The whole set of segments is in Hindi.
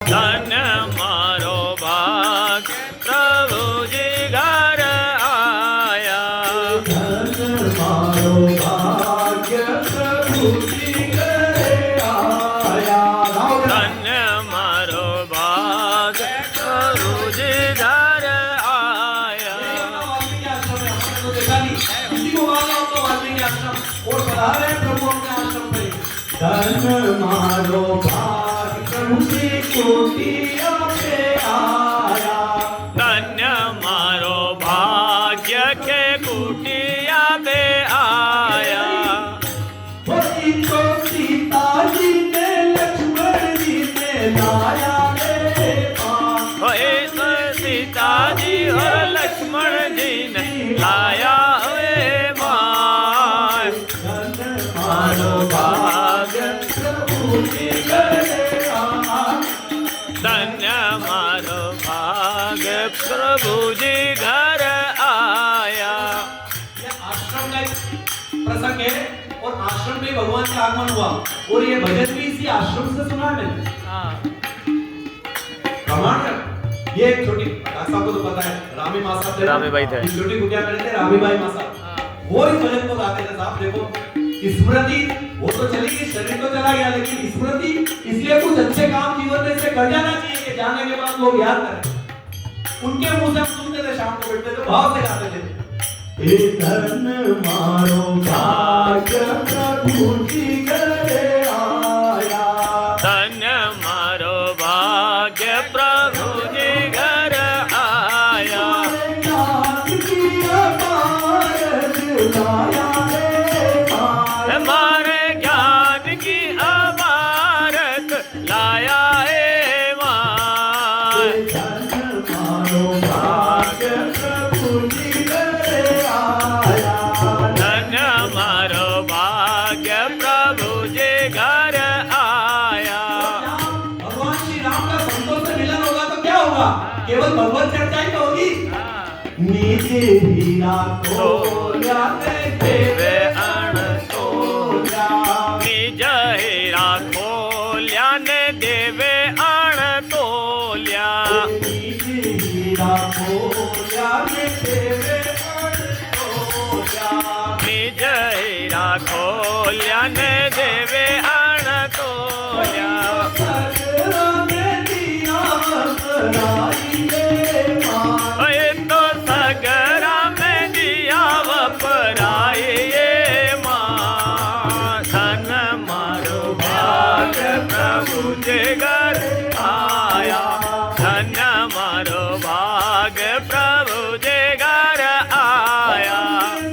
धन्य मारो भाग प्रभु जी घर आया। धन्य मारो भाग्य प्रभु जी घर आया। धन्य मारो भाग प्रभु जी घर आया। धन्य मारो भाग प्रभु जी कुटिया पे आया। धन्य मारो भाग्य के कुटिया पे आया। वही तो सीता जी ने लक्ष्मण जी ने लाया रे माँ। वही तो सीता जी और लक्ष्मण जी ने लाया हुए माँ। धन्य मारो भाग्य प्रभु जी घर आया। धन्य मारो भाग प्रभु जी घर आया। ये आश्रम का एक प्रसंग है और आश्रम में भगवान का आगमन हुआ और ये भजन भी इसी आश्रम से सुना है मैंने। प्रमाण है। ये एक छोटी साहब को तो पता है रामी माँ साहब थे। रामी भाई थे। छोटी कुटिया में रहते रामी भाई माँ साहब। वो इस भजन को गाते थे साहब। देखो स्मृति वो तो चली गई, शरीर तो चला गया, लेकिन स्मृति इसलिए कुछ अच्छे काम जीवन में से कर जाना चाहिए कि जाने के बाद लोग याद करें। उनके मुंह से हम सुनते थे, शाम को बैठते थे, भाव से गाते थे। हे धन्य मारो भाग्य प्रभु जी घर आया। धन्य मारो भाग्य प्रभु जी घर आया। ज्ञान की अपार लाया रे माँ। हमारे ज्ञान की अमारत लाया है माँ। धन्य मारो भाग्य प्रभु जी घर आया। धन्य मारो भाग्य प्रभु जी घर आया। भगवान श्री राम का संतों से मिलन होगा तो क्या होगा? केवल भगवत चर्चा ही तो होगी। निज हीरा तोला देवे अण तोला। निज हीरा खोल्या ने देवे अण तोल्या। निज हीरा तोला ने देवे अण तोला। निज हीरा खोल्या ने देवे अण तोल्या। सगरा ने दिया वपराई रे माँ। ये तो सगरा में दिया वपराई ये माँ। धन मारो भाग्य प्रभु जी घर आया। धन मारो भाग्य प्रभु जी घर आया।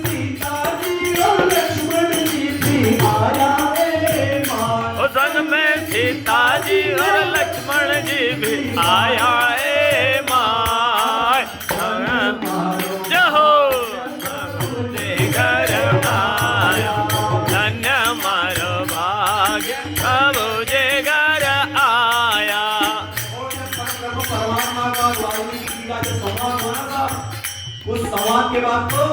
सीता जी और लक्ष्मण जी भी आया रे माँ। उस सन में सीता जी और लक्ष्मण जी भी आया है माँ। जय हो प्रभु जी घर आया। धन्य मारो भाग्य प्रभु जी घर आया। और जब परमात्मा का वाल्मीकि जी का जो संवाद हुआ था, उस संवाद के बाद तो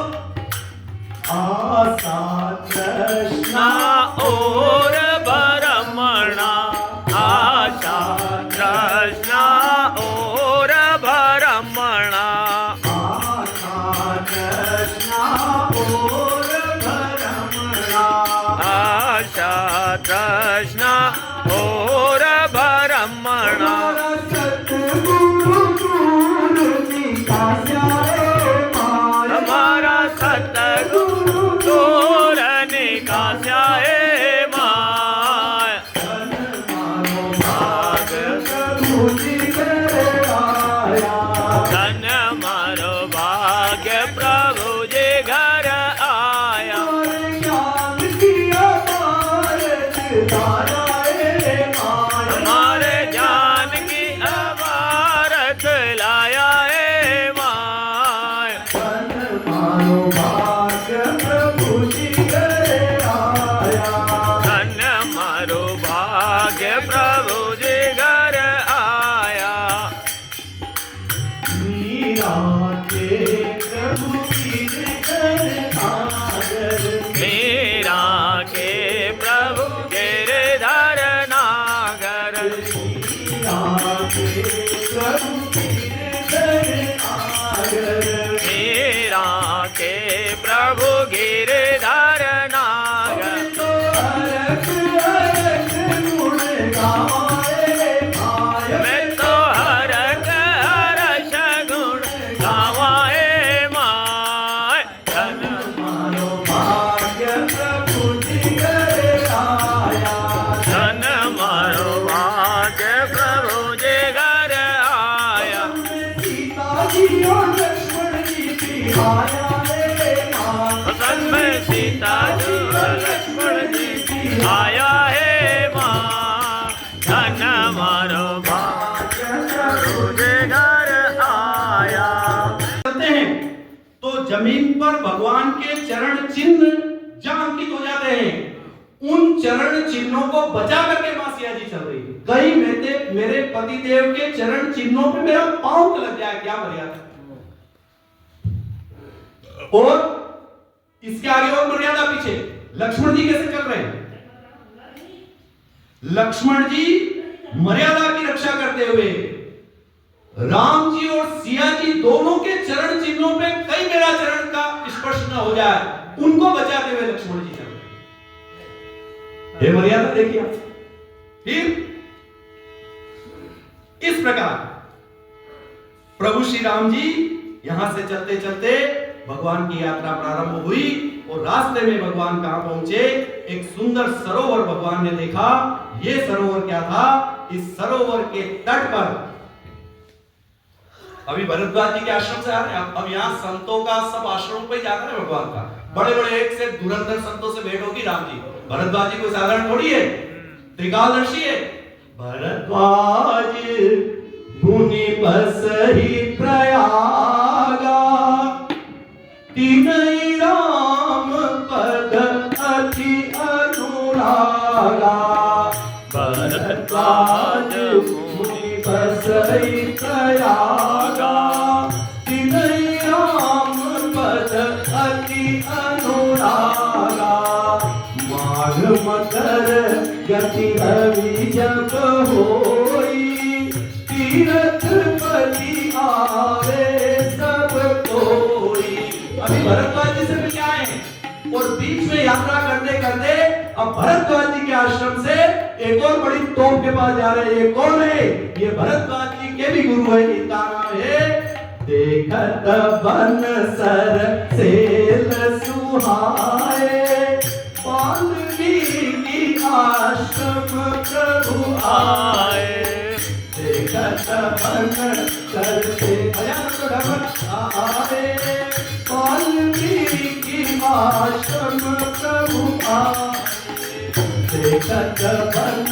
आशा ना और भरमणा आशा कृष्णा और भरमणा। आशा कृष्णा और भरमणा। आशा कृष्णा और भरमणा। सतगुरु तुलसी का स्यारे माँ। हमारा सतगुरु तोरने का स्याहे माँ। धन्य मारो भाग्य प्रभु जी घर आया। धन्य मारो भाग्य प्रभु जी घर आया। ज्ञान की अपार लाया रे के प्रभु गिरधर नागर तो हरख हरख गुण गाए माय मैं तो हरख हरष गुण गावाए माय धन मारो भाग्य प्रभु जी घर आया धन मारो भाग्य प्रभु जे घर आया सीता जी और लक्ष्मण जी की आया रे मां सन में सीता जी और लक्ष्मण जी आया है माँ धन मारो भाग्य प्रभु जे घर आया। करते हैं तो जमीन पर भगवान के चरण चिन्ह जहां अंकित हो जाते हैं उन चरण चिन्हों को बचा करके मां सिया जी चल रही है। कहीं मेरे पति देव के चरण चिन्हों पे मेरा पांव लग जाए क्या मर्यादा। और इसके आगे और मर्यादा पीछे लक्ष्मण जी कैसे चल रहे हैं। लक्ष्मण जी मर्यादा की रक्षा करते हुए राम जी और सिया जी दोनों के चरण चिन्हों पे कई मेरा चरण का स्पर्श न हो जाए उनको बचाते हुए लक्ष्मण जी चल रहे हैं। ये मर्यादा देखिए आप। फिर इस प्रकार प्रभु श्री राम जी यहां से चलते चलते भगवान की यात्रा प्रारंभ हुई और रास्ते में भगवान कहां पहुंचे। एक सुंदर सरोवर भगवान ने देखा। यह सरोवर क्या था। इस सरोवर के तट पर अभी भरद्वाज जी के आश्रम से आ रहे हैं। अब यहाँ संतों का सब आश्रम पे जाकर है भगवान का। बड़े बड़े एक से धुरंधर संतों से भेंट होगी राम जी। भरद्वाज जी कोई साधारण थोड़ी है, त्रिकालदर्शी है। भरद्वाज मुनि बस ही प्रयागा तीनई राम पद अति अनुरागा। भरद्वाज मुनि बस ही प्रयागा तीनई राम पद अति अनुरागा। माघ मकर गति रवि जब होई तीरथ पति आवे सब कोई। अभी भरद्वाज जी से मिल आए हैं और बीच में यात्रा करते करते अब भरद्वाज जी के आश्रम से एक और बड़ी तोप के पास जा रहे हैं। ये कौन है। ये भरद्वाज जी के भी गुरु है। इनका नाम है देखत बन सर सेल सुहाए वाल्मीकि आश्रम प्रभु आए। देखत बन सर से आए वाल्मीकि आश्रम प्रभु आए। देखत बन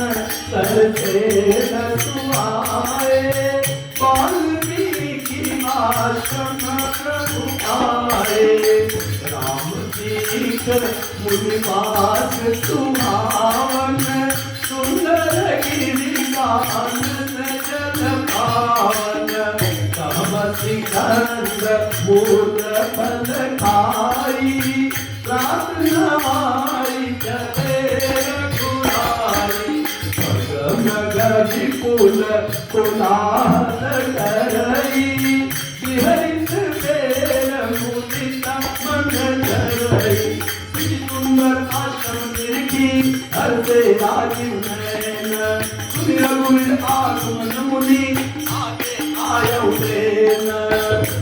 सर सेल सुहाए वाल्मीकि आश्रम प्रभु आए। राम दीख मुनिवास सुहावन सुंदर गिरि कानन जल पावन। कहमति कंद मूल फल खाई रात नवाई चले रघुराई। भगम गति कुल कुलाल करई हरित बेर मुदित मन धरई। सुंदर आश्रम देखी हर से राजीव नयन सुनि रघुवीर आगमन मुनि आगे आयो प्रेम।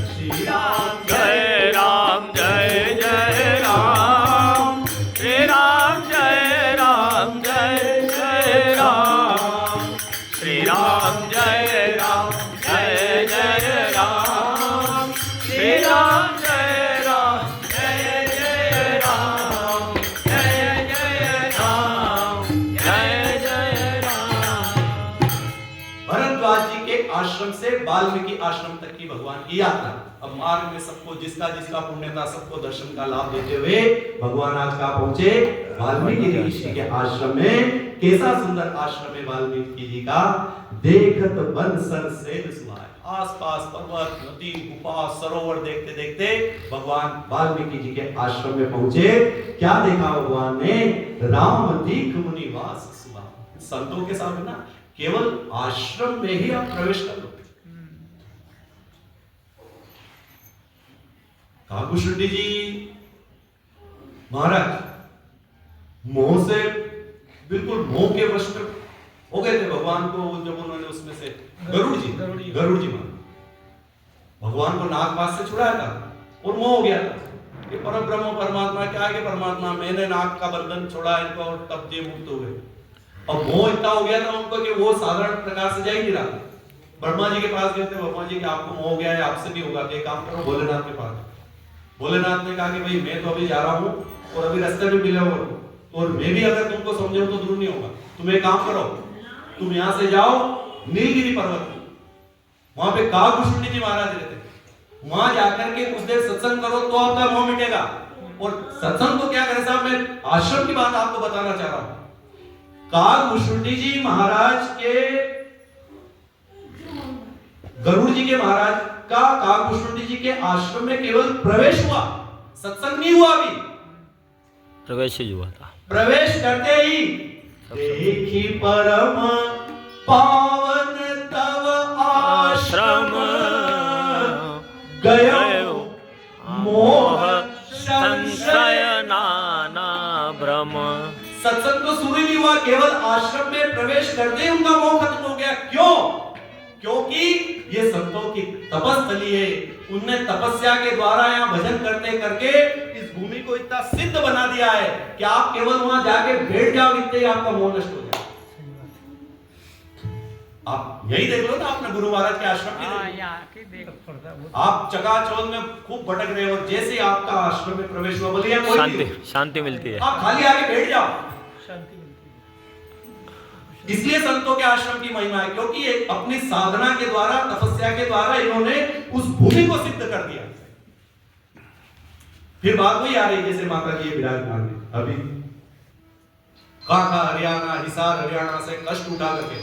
श्री राम जय राम जय जय राम श्री राम जय राम जय जय राम श्री राम जय राम जय जय राम श्री राम जय राम जय जय राम जय जय राम जय जय राम। भरद्वाज जी के आश्रम से वाल्मीकि आश्रम तक की भगवान की यात्रा। अब मार्ग में सबको जिसका जिसका पुण्य था सबको दर्शन का लाभ देते हुए भगवान आज कहां पहुंचे। वाल्मीकि ऋषि के आश्रम में। कैसा सुंदर आश्रम है वाल्मीकि जी का। देखत बन सर सेल सुहाए। आसपास पर्वत नदी गुफा सरोवर देखते देखते भगवान वाल्मीकि जी के आश्रम में पहुंचे। क्या देखा भगवान ने। राम दीख मुनिवास सुहावन। संतों के सामने ना केवल आश्रम में ही आप प्रवेश कर लो। काकुशुंडी जी महाराज मोह से बिल्कुल मोह के वश में हो गए थे भगवान को, जब उन्होंने उसमें से गरुड़ जी भगवान को नागपाश से छुड़ाया था और मोह हो गया था कि परम ब्रह्म परमात्मा क्या है कि परमात्मा, मैंने नाग का बंधन छोड़ा इनको और तब ये मुक्त हो गए। और मोह इतना हो गया था उनको कि वो साधारण प्रकार से जा ही नहीं रहा। ब्रह्मा जी के पास गए थे, ब्रह्मा जी कि आपको मोह हो गया है, आपसे नहीं होगा, एक काम करो भोलेनाथ के पास। भोलेनाथ ने कहा कि भाई मैं तो अभी जा रहा हूँ और अभी रास्ते में मिले हो और मैं भी अगर तुमको समझाऊं तो दूर नहीं होगा। तुम एक काम करो, तुम यहाँ से जाओ नीलगिरी पर्वत में, वहां पे काकुशुंडी जी महाराज रहते, वहां जाकर के कुछ देर सत्संग करो तो आपका मोह मिटेगा। और सत्संग तो क्या करें साहब, मैं आश्रम की बात आपको बताना चाह रहा हूं। काकुशुंडी जी महाराज के गरुड़ जी के महाराज का काकुशुंडी जी के आश्रम में केवल प्रवेश हुआ, सत्संग नहीं हुआ, अभी प्रवेश ही हुआ था। प्रवेश करते ही देखी परम पावन तव आश्रम गयो मोह संशय नाना भ्रम। सत्संग तो शुरू नहीं हुआ, केवल आश्रम में प्रवेश करते ही उनका मोह खत्म हो गया। क्यों? क्योंकि ये संतों की तपस्थली है। उनने तपस्या के द्वारा यहाँ भजन करते करके इस भूमि को इतना सिद्ध बना दिया है कि आप केवल वहां जाके बैठ जाओ, इतने ही आपका मोह नष्ट हो जाए। आप यही देख लो ना, आपने गुरु महाराज के आश्रम की आप चकाचौंध में खूब भटक रहे हो, जैसे आपका आश्रम में प्रवेश हुआ, बोलिए शांति मिलती है, आप खाली आके बैठ जाओ, शांति मिलती है। इसलिए संतों के आश्रम की महिमा है, क्योंकि अपनी साधना के द्वारा, तपस्या के द्वारा इन्होंने उस भूमि को सिद्ध कर दिया। फिर बात वही आ रही जैसे माता जी विराजमान है अभी काका हरियाणा, हिसार हरियाणा से कष्ट उठा करके,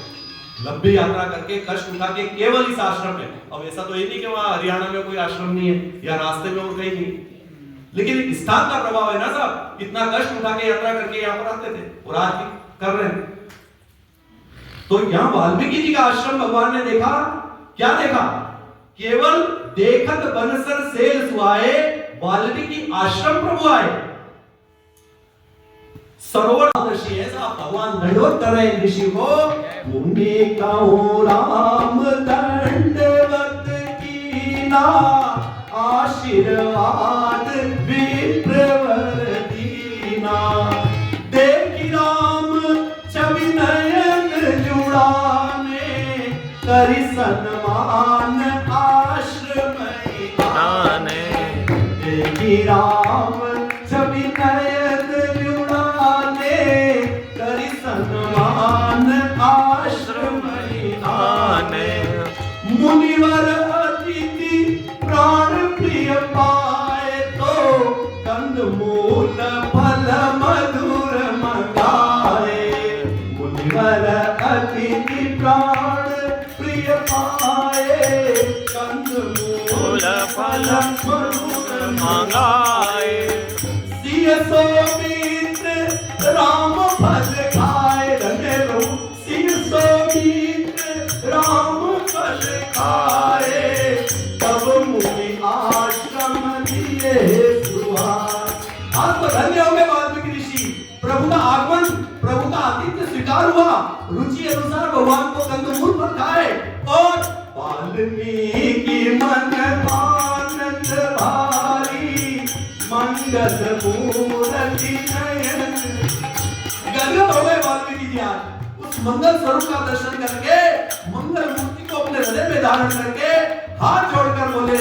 लंबी यात्रा करके कष्ट उठा के केवल इस आश्रम में। अब ऐसा तो ये नहीं कि वहां हरियाणा में कोई आश्रम नहीं है या रास्ते में और कहीं नहीं, लेकिन स्थान का प्रभाव है ना साहब। इतना कष्ट उठा के यात्रा करके यहाँ पर आते थे और आज भी कर रहे हैं। तो यहाँ वाल्मीकि जी का आश्रम भगवान ने देखा, क्या देखा? केवल देखत बनसर सेल सुआए, वाल्मीकि आश्रम प्रभु आए। सरोवर दर्शी है साहब, भगवान दंडवत कर रहे हैं ऋषि को। मुनि कहो राम दंडवत कीना, आशीर्वाद विप्रवर दीना। देखी राम छवि नयन जुड़ाने, करि सन्मान आश्रम आने। देखी राम छवि नयन जुड़ाने, करि सन्मान आश्रम आने। मुनिवर अतिथि प्राण प्रिय पाए, तो कंद मूल फल मधुर मंगाए। मुनिवर अतिथि प्राण प्रिय पाए, कंद मूल फल मधुर मंगाए। सिय सोमित्र राम फल खाए, रंगे लो सिय सोमित्र राम फल खाए। तब मुनि आश्रम दिए सुहाए। आज तो धन्य हो गए वाल्मीकि ऋषि, प्रभु का आगमन, प्रभु का आतिथ्य स्वीकार हुआ। रुचि अनुसार भगवान को कंदमूल पर खाए और वाल्मीकि मन आनंद भारी, मंगल मूर्ति नयन। गदगद हो गए वाल्मीकि जी आज उस मंगल स्वरूप का दर्शन करके, मंगल मूर्ति को अपने हृदय में धारण करके हाथ जोड़कर बोले,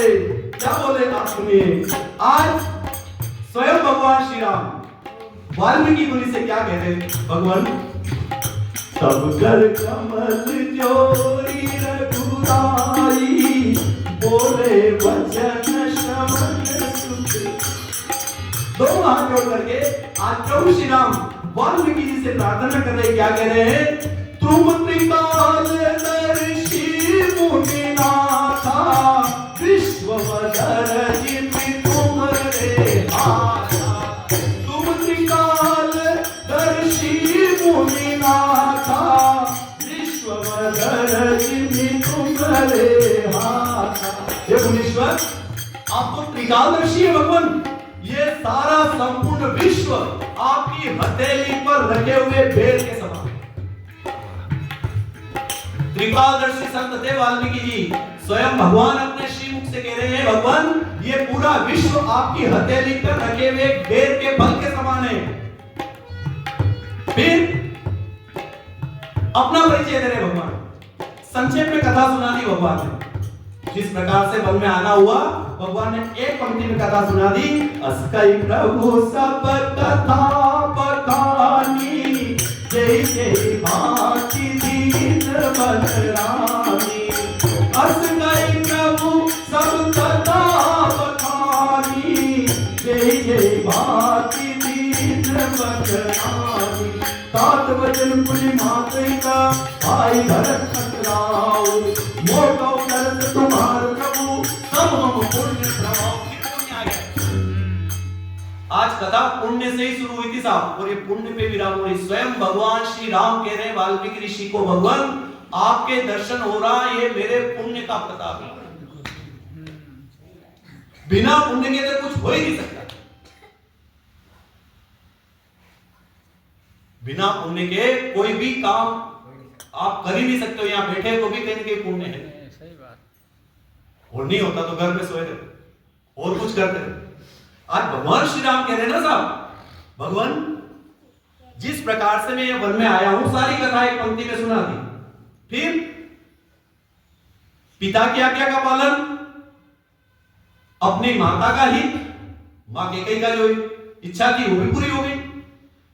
क्या बोले आप सुनिए। आज स्वयं भगवान श्री राम वाल्मीकि मुनि से क्या कहते हैं? भगवान तब कर कमल जोरी रघुराई, बोले वचन श्रवण सुख। दोनों हाथ जोड़ करके आज प्रभु श्री राम वाल्मीकि जी से प्रार्थना कर रहे, क्या कह रहे हैं? तुम त्रिकालदर्शी मुनिनाथा, विश्ववदर जिमि तुम्हारे हाथा। तुम त्रिकालदर्शी मुनिनाथा, विश्ववदर करे हाथा। हे मुनीश्वर, आप तो त्रिकालदर्शी है भगवान। ये सारा संपूर्ण विश्व आपकी हथेली पर रखे हुए बेर के समान। त्रिकालदर्शी संत थे वाल्मीकि जी। स्वयं भगवान अपने श्रीमुख से कह रहे हैं, भगवान ये पूरा विश्व आपकी हथेली पर रखे हुए बेर के फल के समान है। फिर अपना परिचय दे रहे भगवान, संक्षेप में कथा सुना दी भगवान ने। जिस प्रकार से वन में आना हुआ, भगवान ने एक पंक्ति में कथा सुना दी। अस्कै प्रभु सब कथा बखानी, जय जय भांति दीन बलरामी। अस्कै प्रभु सब कथा बखानी, जय जय भांति दीन बलरामी। तात वचन पुनि मातृका, भाई भरत खतराओ। मोटो करत तुम्हार प्रभु, सब हम पुण्य प्रभाव। पुण्य आ गया। आज कथा पुण्य से ही शुरू हुई थी साहब, और ये पुण्य पे विराम हो रही। स्वयं भगवान श्री राम कह रहे हैं वाल्मीकि ऋषि को, भगवान आपके दर्शन हो रहा, ये मेरे पुण्य का प्रताप है। बिना पुण्य के तो कुछ हो ही नहीं सकता। बिना पुण्य के कोई भी काम आप कर ही नहीं सकते हो। यहां बैठे तो भी कहीं ना कहीं पुण्य है। सही बात। और नहीं होता तो घर में सोए रहते और कुछ करते रहते। आज भगवान श्री राम कह रहे हैं ना साहब, भगवान जिस प्रकार से मैं ये वन में आया हूं, सारी कथा एक पंक्ति में सुना दी। फिर पिता की आज्ञा का पालन, अपनी माता का हित, मां कैकेयी का जो इच्छा थी वो भी पूरी हो गई।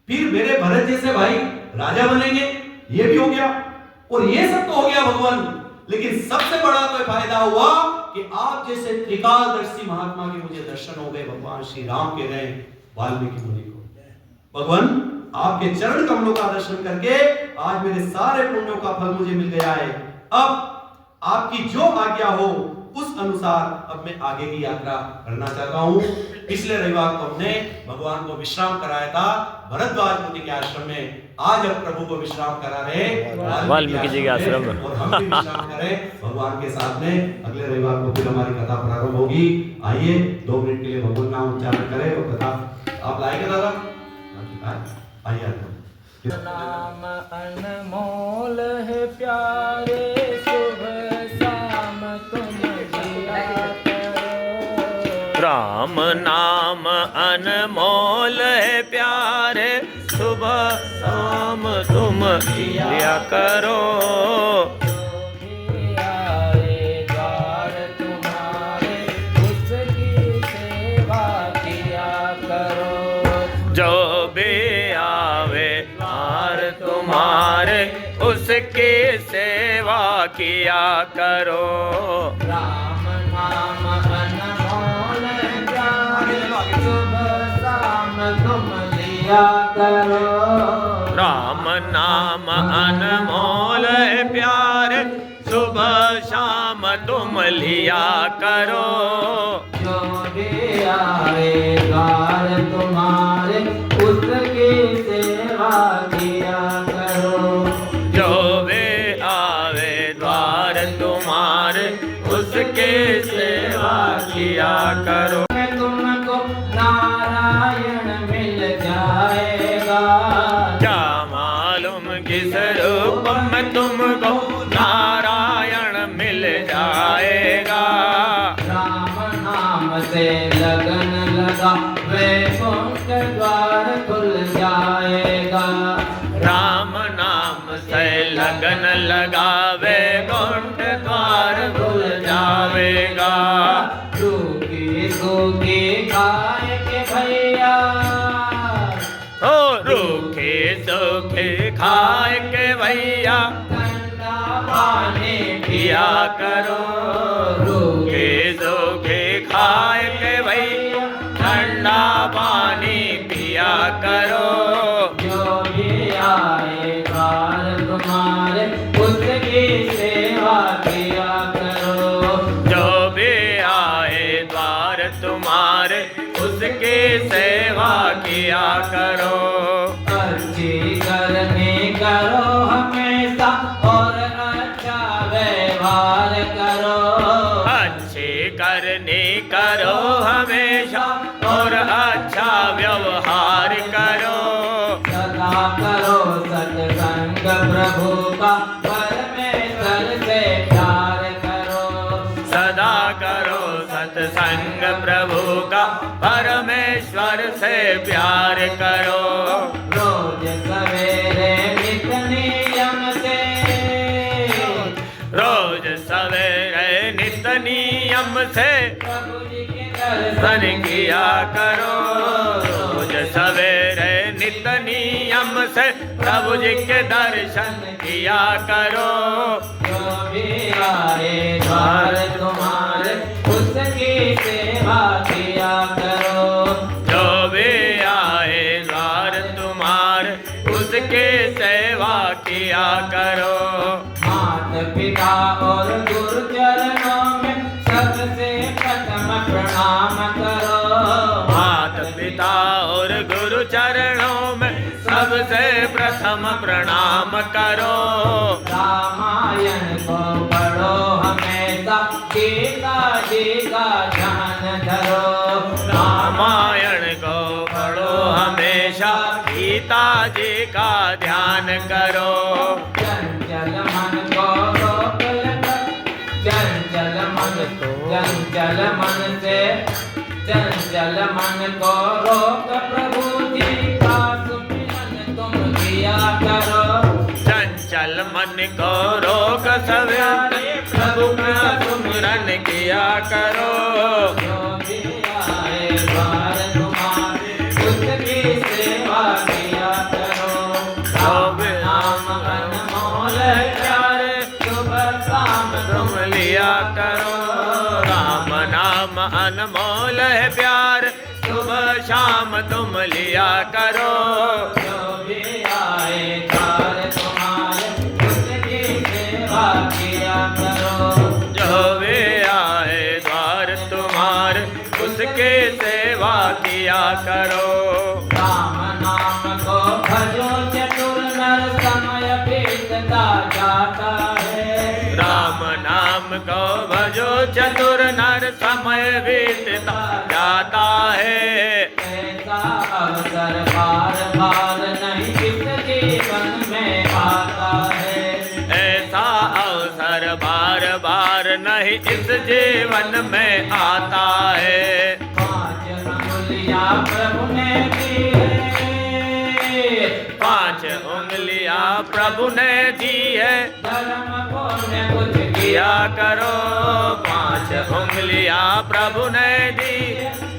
फिर मेरे भरत जैसे भाई राजा बनेंगे, ये भी हो गया। और ये सब तो हो गया भगवान, लेकिन सबसे बड़ा तो फायदा हुआ कि आप जैसे त्रिकालदर्शी महात्मा के मुझे दर्शन हो गए। भगवान श्री राम के रहे वाल्मीकि मुनि को, भगवान आपके चरण कमलों का दर्शन करके आज मेरे सारे पुण्यों का फल मुझे मिल गया है। अब आपकी जो आज्ञा हो उस अनुसार अब मैं आगे की यात्रा करना चाहता हूं। पिछले रविवार को हमने भगवान को विश्राम कराया था भरद्वाज मुनि के आश्रम में। आज अब प्रभु को विश्राम करा रहे वाल्मीकि जी के आश्रम में, और हम भी विश्राम करें भगवान के साथ में। अगले रविवार को फिर हमारी कथा प्रारंभ होगी। आइए 2 मिनट के लिए भगवान नाम उच्चारण करें और कथा आप लाएंगे दादा। आइए। नाम अनमोल है प्यारे, सुबह शाम तुम जिया करो। राम नाम अनमोल है प्यारे, सुबह शाम तुम लिया करो। जो भी आवे द्वार तुम्हारे, उसकी सेवा किया करो। राम नाम अनमोल प्यारे, सुबह शाम तुम लिया करो। राम नाम अनमोल प्यारे, सुबह शाम तुम लिया करो। जो भी आए द्वार तुम्हारे, उसकी सेवा किया करो। जो भी आवे द्वार तुम्हारे, उसकी सेवा किया करो। तुमको नारायण मिल जाएगा, क्या मालूम किस रूप में तुमको नारायण मिल जाएगा। राम नाम से लगन लगा, वैकुंठ द्वार खुल जाएगा। राम नाम से लगन लगावे, वैकुंठ द्वार खुल जावेगा। सूखी सूखी खाए के भैया, ओ रूखे सूखे खाए के भैया, ठंडा पानी पिया करो। रूखे सूखे खाए के भैया, ठंडा पानी पिया करो। जो भी आए द्वार तुम्हारे, उसकी सेवा किया करो। जो भी आए द्वार तुम्हारे, उसकी सेवा किया करो। अच्छी करनी करो हमेशा, और अच्छा व्यवहार करो। करनी करो हमेशा और अच्छा व्यवहार करो। सदा करो सत्संग प्रभु का परमेश्वर से प्यार करो। सदा करो सत्संग प्रभु का परमेश्वर से प्यार करो। रोज सवेरे नित नियम से, रोज सवेरे नित नियम से प्रभु जी के दर्शन किया करो। रोज सवेरे नित नियम से प्रभु जी के दर्शन किया करो। जो भी आए द्वार तुम्हारे उसकी सेवा किया करो। जो भी आए द्वार तुम्हारे उसके सेवा किया करो। माता पिता और गुरु चरणों में सबसे प्रथम प्रणाम करो। माता पिता और गुरु चरणों में सबसे प्रथम प्रणाम करो। रामायण को पढ़ो हमेशा, गीता जी का ध्यान धरो। रामायण को पढ़ो हमेशा, गीता जी का ध्यान करो। चंचल मन को रोक चंचल मन को रोक प्रभु जी का सुमिरन तुम किया करो। चंचल मन को रोक सवेरे प्रभु का सुमिरन किया करो। जो भी आए द्वार तुम्हारे उसकी सेवा किया करो। राम नाम अनमोल प्यारे सुबह शाम तुम लिया करो। राम नाम अनमोल है प्यार, सुबह शाम तुम लिया करो। जो भी आए द्वार तुम्हारे उसकी सेवा किया करो। जो भी आए द्वार तुम्हारे उसके सेवा किया करो। राम नाम को भजो चतुर नर समय बीतता जाता है। राम नाम को भजो चतुर नर समय बीतता जाता है। ऐसा अवसर बार बार नहीं इस जीवन में आता है। ऐसा अवसर बार बार नहीं इस जीवन में आता है। पांच उंगलियां प्रभु ने दी है, पांच उंगलियां प्रभु ने दी है, धर्म पुण्य कुछ किया करो। पांच उंगलियां प्रभु ने दी,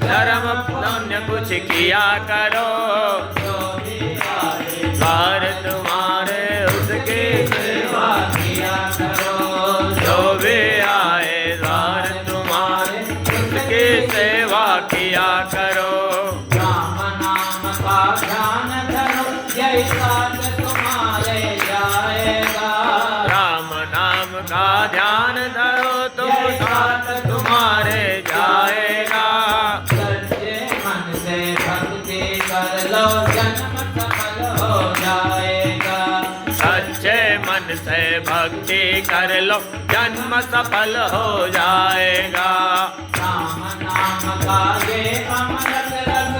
धर्म पुण्य कुछ किया करो। जो भी आए द्वार तुम्हारे उसकी सेवा किया करो। जो भी आए द्वार तुम्हारे उसकी सेवा किया करो। राम नाम का ध्यान धरो, यही साथ तुम्हारे जाएगा। राम नाम का ध्यान धरो तो साथ तुम्हारे जाएगा। सच्चे मन से भक्ति कर लो, जन्म सफल हो जाएगा। सच्चे मन से भक्ति कर लो, जन्म सफल हो जाएगा। राम नाम का ये अमृत रस,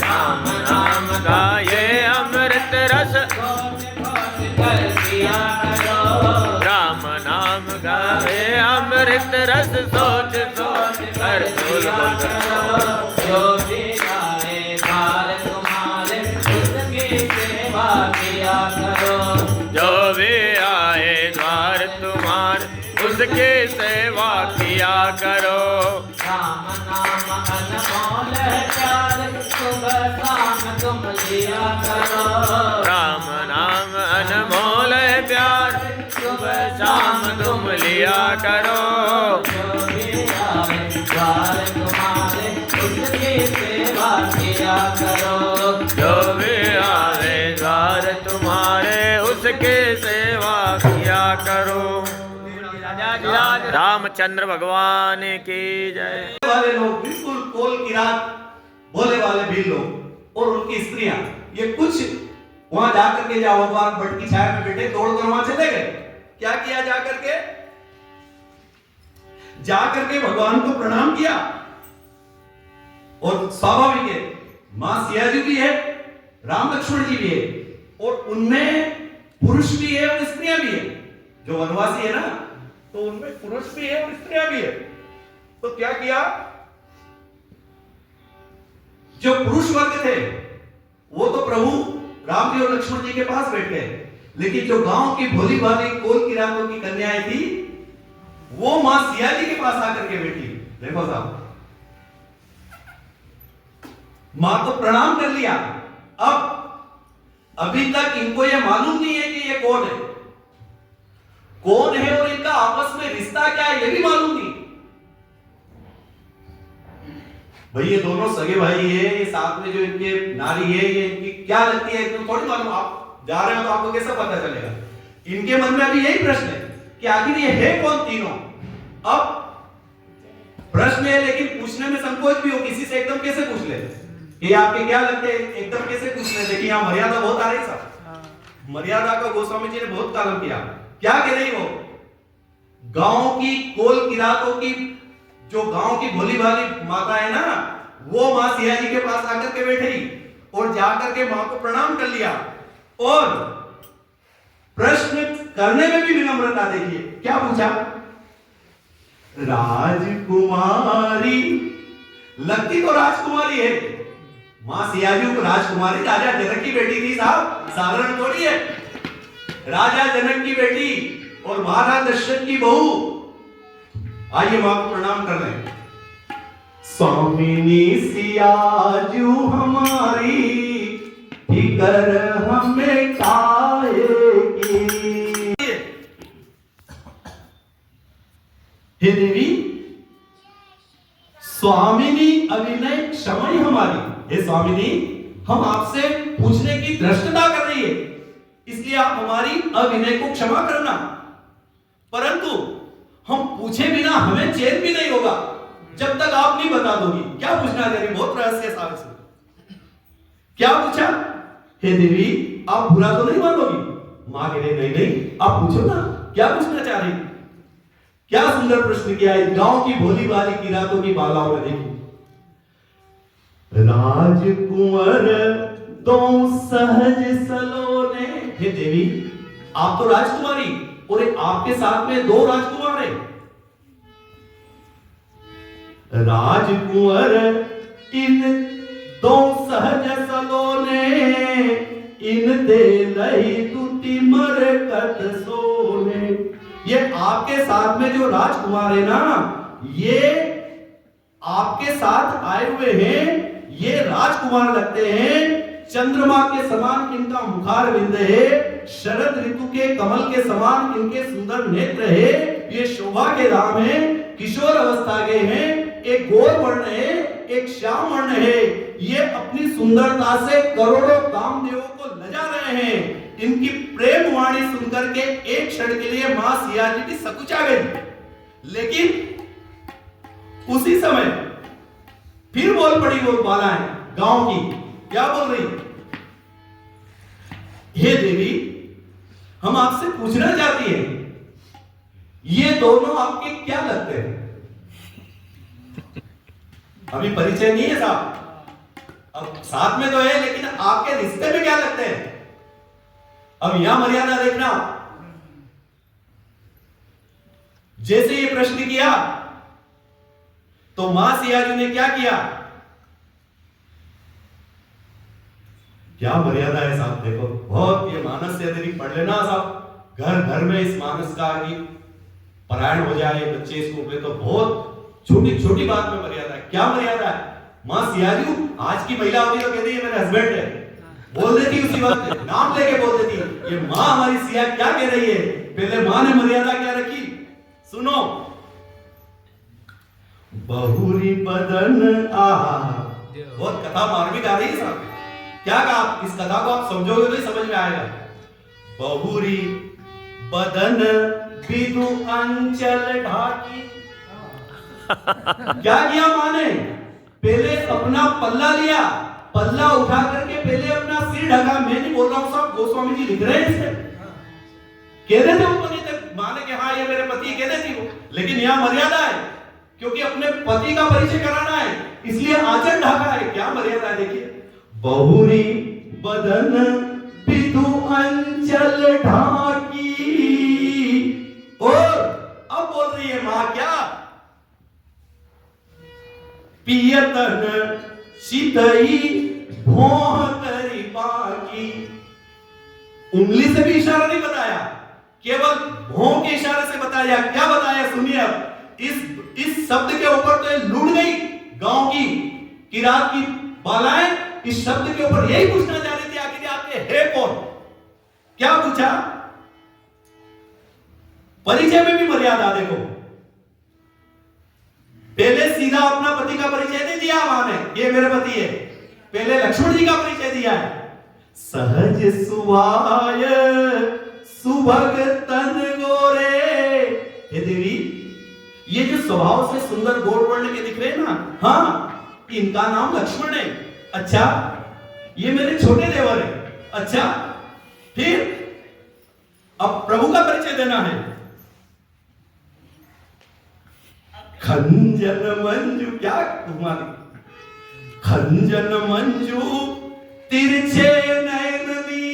राम नाम का ये अमृत रस, घोट घोट कर पिया करो। राम नाम का ये अमृत रस सोच सोच कर पिया करो। जो भी आए द्वार तुम्हारे उसकी सेवा किया करो। जो भी आए द्वार तुम्हारे उसकी सेवा किया करो। राम नाम अनमोल प्यार, सुबह शाम तुम लिया करो। राम नाम अनमोल प्यार, सुबह शाम तुम लिया करो। जो भी आए द्वार तुम्हारे उसकी सेवा किया करो। जो भी आए द्वार तुम्हारे उसकी सेवा किया करो। रामचंद्र भगवान की जय। वाले लोग बिल्कुल कोल की रात भोले वाले भी लोग और उनकी स्त्रियां ये कुछ वहां जाकर के जाओ बट की छाया में बैठे तोड़कर वहां चले गए। क्या किया जाकर के? जा करके भगवान को प्रणाम किया। और स्वाभाविक है, मां सिया जी भी है, राम लक्ष्मण जी भी है, और उनमें पुरुष भी है और स्त्रियां भी है। जो वनवासी है ना, तो उनमें पुरुष भी है और स्त्रियां भी है। तो क्या किया, जो पुरुष वर्ग थे वो तो प्रभु राम जी और लक्ष्मण जी के पास बैठ गए, लेकिन जो गांव की भोली भाली कोल किरातों की कन्याएं थी वो मां सिया जी के पास आकर के बैठी। देखो साहब, मां को प्रणाम कर लिया। अब अभी तक इनको यह मालूम नहीं है कि ये कौन है और इनका आपस में रिश्ता क्या है, ये भी मालूम नहीं। भाई ये दोनों सगे भाई है, ये साथ में जो इनके नारी है, ये इनकी क्या लगती है इनको थोड़ी मालूम। आप जा रहे हो तो आपको कैसे पता चलेगा? इनके मन में अभी यही प्रश्न है कि आखिर ये है कौन तीनों। अब प्रश्न है, लेकिन पूछने में संकोच भी हो, किसी से एकदम कैसे पूछ ले ये आपके क्या लगते हैं, एकदम कैसे पूछ ले। देखिए यहां मर्यादा बहुत आ रही साहब, मर्यादा का गोस्वामी जी ने बहुत पालन किया। क्या कह रही हो, गांव की कोल किरातों की, जो गांव की भोली भाली माता है ना, वो मां सिया जी के पास आकर के बैठी और जाकर के मां को प्रणाम कर लिया और प्रश्न करने में भी विनम्रता देखिए। क्या पूछा, राजकुमारी, लगती तो राजकुमारी है, मां सिया जी को राजकुमारी, राजा जनक की बेटी थी साहब, साधारण थोड़ी है। राजा जनक की बेटी और महाराज दशरथ की बहू। आइए मां को प्रणाम कर लें। स्वामिनी सियाजू हमारी, फिकर हमें काहेगी। हे देवी, स्वामिनी अविनय क्षमणी हमारी। हे स्वामिनी, हम आपसे पूछने की धृष्टता कर रही है, इसलिए आप हमारी अविनय को क्षमा करना। परंतु हम पूछे बिना हमें चैन भी नहीं होगा जब तक आप नहीं बता दोगी। क्या पूछना चाह रही, बहुत रहस्य साबित है। क्या पूछा, हे देवी आप बुरा तो नहीं मानोगी। मां कह रही नहीं नहीं, आप पूछो ना, क्या पूछना चाह रही। क्या सुंदर प्रश्न किया है। गांव की भोली भाली किरातों की बालाओं ने देखी, राजकुंवर तो सहज सलोने। हे देवी आप तो राजकुमारी और आपके साथ में दो राजकुमार हैं। राजकुंवर इन दो सहज सलोने, इन दे लई तुति मरकत सोने। ये आपके साथ में जो राजकुमार है ना, ये आपके साथ आए हुए हैं, ये राजकुमार लगते हैं। चंद्रमा के समान इनका मुखार बिंद है, शरद ऋतु के कमल के समान इनके सुंदर नेत्र है, ये शोभा के धाम है, किशोर अवस्था के हैं, एक गोर वर्ण है, एक श्याम वर्ण है। ये अपनी सुंदरता से करोड़ों कामदेवों को लजा रहे हैं। इनकी प्रेम वाणी सुनकर के एक क्षण के लिए मां सिया जी भी सकुचा गई, लेकिन उसी समय फिर बोल पड़ी वो बालाएं गांव की। क्या बोल रही, हे देवी हम आपसे पूछना चाहती हैं, ये दोनों आपके क्या लगते हैं। अभी परिचय नहीं है साहब, अब साथ में तो है, लेकिन आपके रिश्ते में क्या लगते हैं। अब यहां मर्यादा देखना। जैसे ये प्रश्न किया तो मां सिया जी ने क्या किया, क्या मर्यादा है साहब। देखो बहुत, ये मानस से यदि पढ़ लेना साहब, घर घर में इस मानस का कि पारायण हो जाए, बच्चे इसको पढ़े, तो बहुत छोटी छोटी बात में मर्यादा है। क्या मर्यादा है, मां सिया जी आज की महिला होती तो कहती है मेरे हस्बैंड है, बोल देती उसी वक्त, नाम लेके बोल देती। ये मां हमारी सिया क्या कह रही है, पहले मां ने मर्यादा क्या रखी, सुनो। बहुरी बदन बहुत कथा मार्मिक आ रही है साहब। क्या कहा, इस कथा को आप समझोगे तो ही समझ में आएगा। बहुरी बदन बिदु अंचल ढाकी। क्या किया मां ने, पहले अपना पल्ला लिया, पल्ला उठा करके पहले अपना सिर ढका। मैं नहीं बोल रहा हूं साहब, गोस्वामी जी लिख रहे हैं इसे। कह रहे थे वो पति तक, मां ने कहा हाँ ये मेरे पति कह रहे थे वो, लेकिन यहां मर्यादा है। क्योंकि अपने पति का परिचय कराना है, इसलिए आंचल ढाका है। क्या मर्यादा है देखिए, बहुरी बदन बिदु अंचल ढाकी। और अब बोल रही है मां क्या, पियतन शीतई भोह करी बाकी। उंगली से भी इशारा नहीं बताया, केवल भों के इशारे से बताया। क्या बताया सुनिए। अब इस शब्द के ऊपर तो लूट गई गांव की किरात की बालाएं। इस शब्द के ऊपर यही पूछना चाह रही थी, आखिर आपके है कौन। क्या पूछा, परिचय में भी मर्यादा देखो। पहले सीधा अपना पति का परिचय नहीं दिया मां ने, ये मेरे पति है। पहले लक्ष्मण जी का परिचय दिया है, सहज सुवाय सुभग तन गोरे। हे देवी, ये जो स्वभाव से सुंदर गोर वर्ण के दिख रहे हैं ना, हाँ, इनका नाम लक्ष्मण है। अच्छा, ये मेरे छोटे देवर है। अच्छा, फिर अब प्रभु का परिचय देना है। खंजन मंजू, क्या तुम्हारी खंजन मंजू तिरछे नयननी।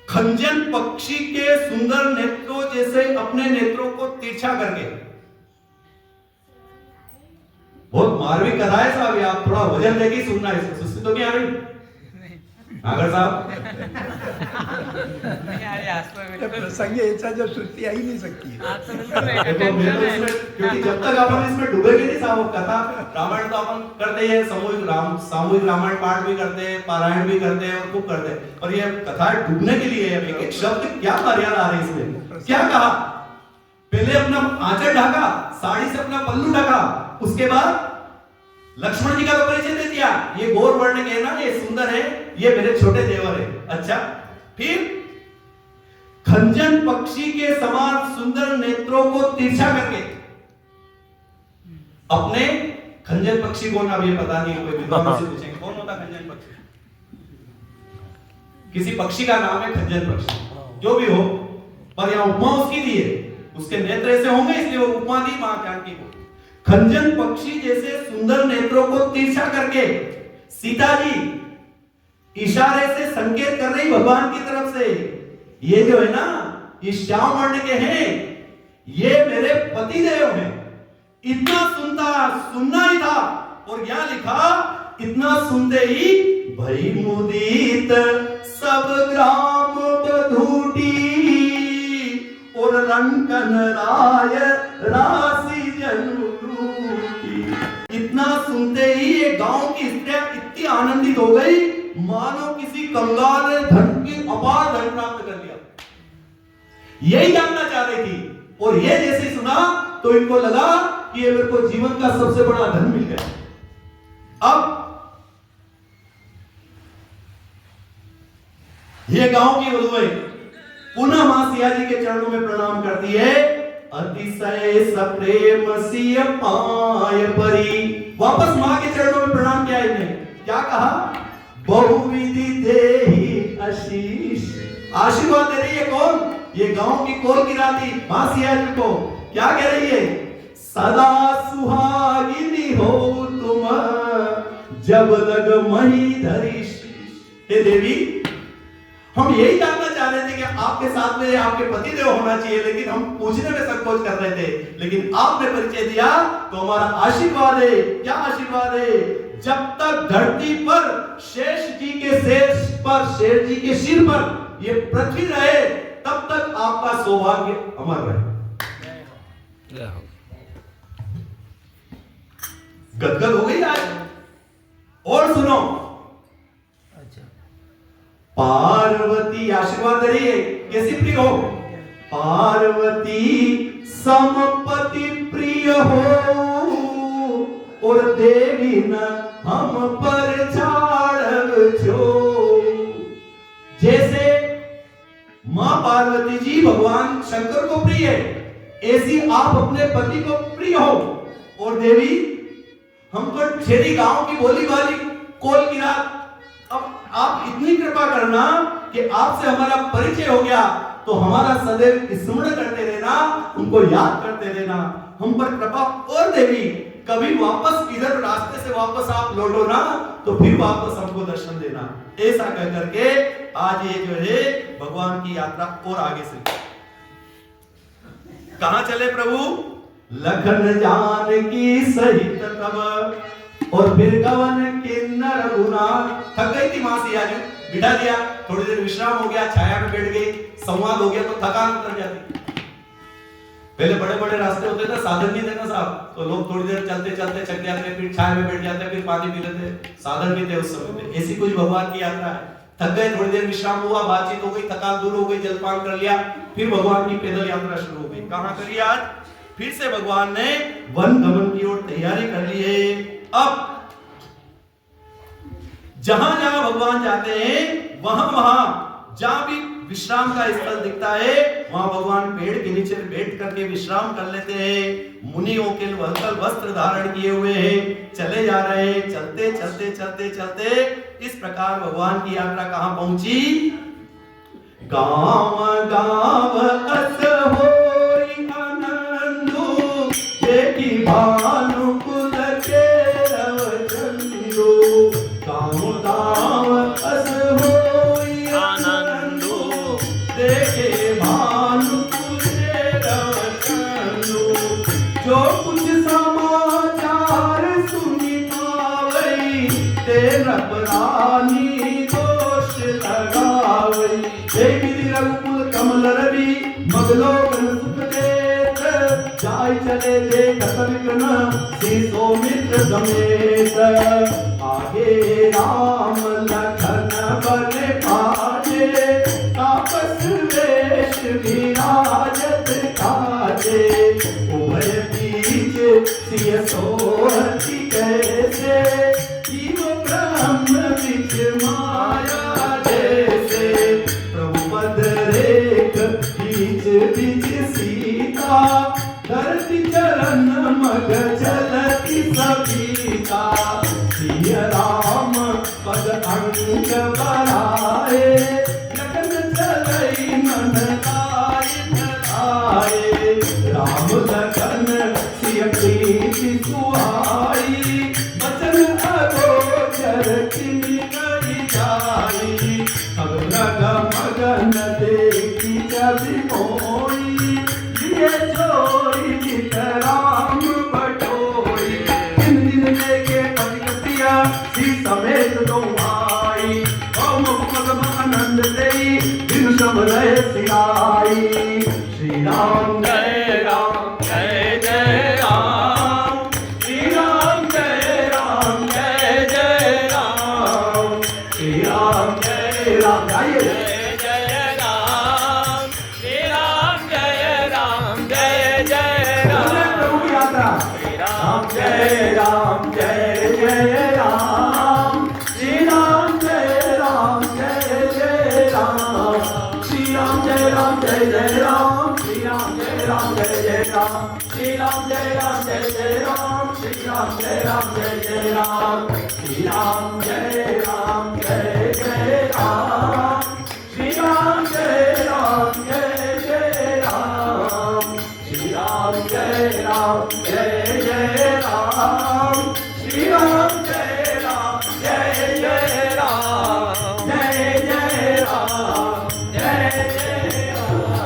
खंजन पक्षी के सुंदर नेत्रों जैसे अपने नेत्रों को तिरछा करके। बहुत मार्मिक कथा है साहब, आप थोड़ा वजन लेके सुनना है, सुस्ती तो नहीं आ रही अगर साहब। प्रसंग ऐसा जो सुस्ती आ ही नहीं सकती है। क्योंकि जब तक अपन इसमें डूबेंगे नहीं साहब, कथा रामायण तो अपन करते हैं, सामूहिक रामायण पाठ भी करते हैं, पारायण भी करते हैं और खूब करते हैं, और ये कथा डूबने के लिए है। एक शब्द क्या मर्यादा आ रही है इसमें। क्या कहा, पहले अपना आंचल ढका, साड़ी से अपना पल्लू ढका, उसके बाद लक्ष्मण जी का तो परिचय दे दिया, ये गौर वर्ण के ना, ये सुंदर है, ये मेरे छोटे देवर है। अच्छा, फिर खंजन पक्षी के समान सुंदर नेत्रों को तिरछा करके अपने। खंजन पक्षी कौन, अब ये पता नहीं, कोई विद्वान से पूछेंगे कौन होता खंजन पक्षी। किसी पक्षी का नाम है खंजन पक्षी, जो भी हो, पर यहां उपमा उसकी दी है, उसके नेत्र ऐसे होंगे इसलिए वो उपमा दी मां जानकी को। खंजन पक्षी जैसे सुंदर नेत्रों को तिरछा करके सीता जी इशारे से संकेत कर रही भगवान की तरफ से, ये जो है ना, ये श्याम वर्ण के हैं, ये मेरे पति देव हैं। इतना सुनना ही था, और यहां लिखा, इतना सुनते ही भई मुदित सब ग्राम बधूटी, और रंकन राय राशि जनुरूटी। इतना सुनते ही ये गांव की स्त्रियां इतनी आनंदित हो गई, मानो किसी कंगाल ने धन की अपार धन प्राप्त कर लिया। यही जानना चाह रही थी, और ये जैसे सुना तो इनको लगा कि ये मेरे को जीवन का सबसे बड़ा धन मिल गया। अब ये गांव की वधुएं पुनः मां सिया जी के चरणों में प्रणाम करती है। अतिशय सप्रेम सिय पाय परी, वापस मां के चरणों में प्रणाम किया इन्होंने। क्या कहा, बहुविधि देहि आशीष। आशीर्वाद दे रही है कौन, ये गांव की कोल की राती मां सिया जी को। क्या कह रही है, सदा सुहागिनी हो तुम जब लग मही धरी शीश। हे देवी, हम यही जानना चाह रहे थे कि आपके साथ में आपके पति देव होना चाहिए, लेकिन हम पूछने में संकोच कर रहे थे, लेकिन आपने परिचय दिया तो हमारा आशीर्वाद है। क्या आशीर्वाद है, जब तक धरती पर शेष जी के सिर पर ये पृथ्वी रहे, तब तक आपका सौभाग्य अमर रहे। गदगद हो गई आज। और सुनो, पार्वती आशीर्वाद दे रही है, कैसी प्रिय हो, पार्वती समपति प्रिय हो, और देवी न हम पर छाड़ब छो। जैसे मां पार्वती जी भगवान शंकर को प्रिय है, ऐसी आप अपने पति को प्रिय हो। और देवी, हम तो छेरी गांव की बोली वाली कोल की रात, अब आप इतनी कृपा करना कि आपसे हमारा परिचय हो गया, तो हमारा सदैव स्मरण करते रहना, उनको याद करते रहना, हम पर कृपा और देवी। कभी वापस इधर रास्ते से वापस आप लौटो ना तो फिर वापस हमको दर्शन देना। ऐसा कह करके आज ये जो है भगवान की यात्रा और आगे से कहां चले प्रभु? लखन जानकी सहित तब और फिर गवन किन्नर रघुनाथ। थक गई थी मां सिया जी, बिठा दिया, थोड़ी देर विश्राम हो गया, छाया में बैठ गई, संवाद हो गया तो थकान उतर जाती। पहले बड़े बड़े रास्ते होते थे, साधन नहीं थे ना साहब, तो लोग थोड़ी देर चलते चलते चक जाते, फिर छाया में बैठ जाते, फिर पानी पी लेते, साधन नहीं थे उस समय में। ऐसी कुछ भगवान की यात्रा है। थक गए, थोड़ी देर विश्राम हुआ, बातचीत हो गई, थकान दूर हो गई, जलपान कर लिया, फिर भगवान की पैदल यात्रा शुरू हो गई। कहां करी आज? फिर से भगवान ने वन गमन की ओर तैयारी कर ली है। अब जहां जहां भगवान जाते हैं वहां जहां भी विश्राम का स्थल दिखता है वहां भगवान पेड़ के नीचे बैठ करके विश्राम कर लेते हैं। मुनियों के वस्त्र वस्त्र धारण किए हुए हैं, चले जा रहे हैं, चलते चलते चलते चलते इस प्रकार भगवान की यात्रा कहां पहुंची? गांव गांव अस होई आनंदो, देखी भानु कुल के रवचंदो। गांव गांव अस होई आनंदो, देखे भानु कुल के रवचंदो। जो कुछ समाचार सुनी पावई, तेरा प्राणी दोष लगावई। देवी रघुकुल कमल रवि, मगलोकन सुख देत, जाय चले देख सविकन सीसो मित्र समेत। आगे राम लखन बने पाजे, तापस वेश विराजत काजे। उभय बीच सिय सोहति कैसे, जीव ब्रह्म बिच माया जैसे। प्रभु पद रेख बीच बीच सीता, धरती चरण मग चलती सविता। सिय राम पद अंक बराए, लगन चलई मन लाय लाए। राम लगन सिय प्रीति सुहाई, बचन अगोचर किमि करि जाई। अब रग मगन देखी कवि मोई, लिए जोई चित राम बटोई। दिन दिन लेके पतिया सी समेत दो आई, ओम पद आनंद देई दिन सब रहे सिराई। श्री राम जय राम जय जय राम, श्री राम जय राम जय जय राम। श्री राम जय राम, गाइए जय राम जय जय राम। श्री राम जय राम जय जय राम। श्री राम जय राम जय जय राम। श्री राम जय राम जय जय राम। श्री राम जय राम जय जय राम। श्री राम जय राम जय जय राम। श्री राम जय राम जय जय राम। श्री राम जय राम जय जय राम। श्री राम जय राम जय जय राम। श्री राम जय राम जय जय राम। जय जय राम जय जय राम।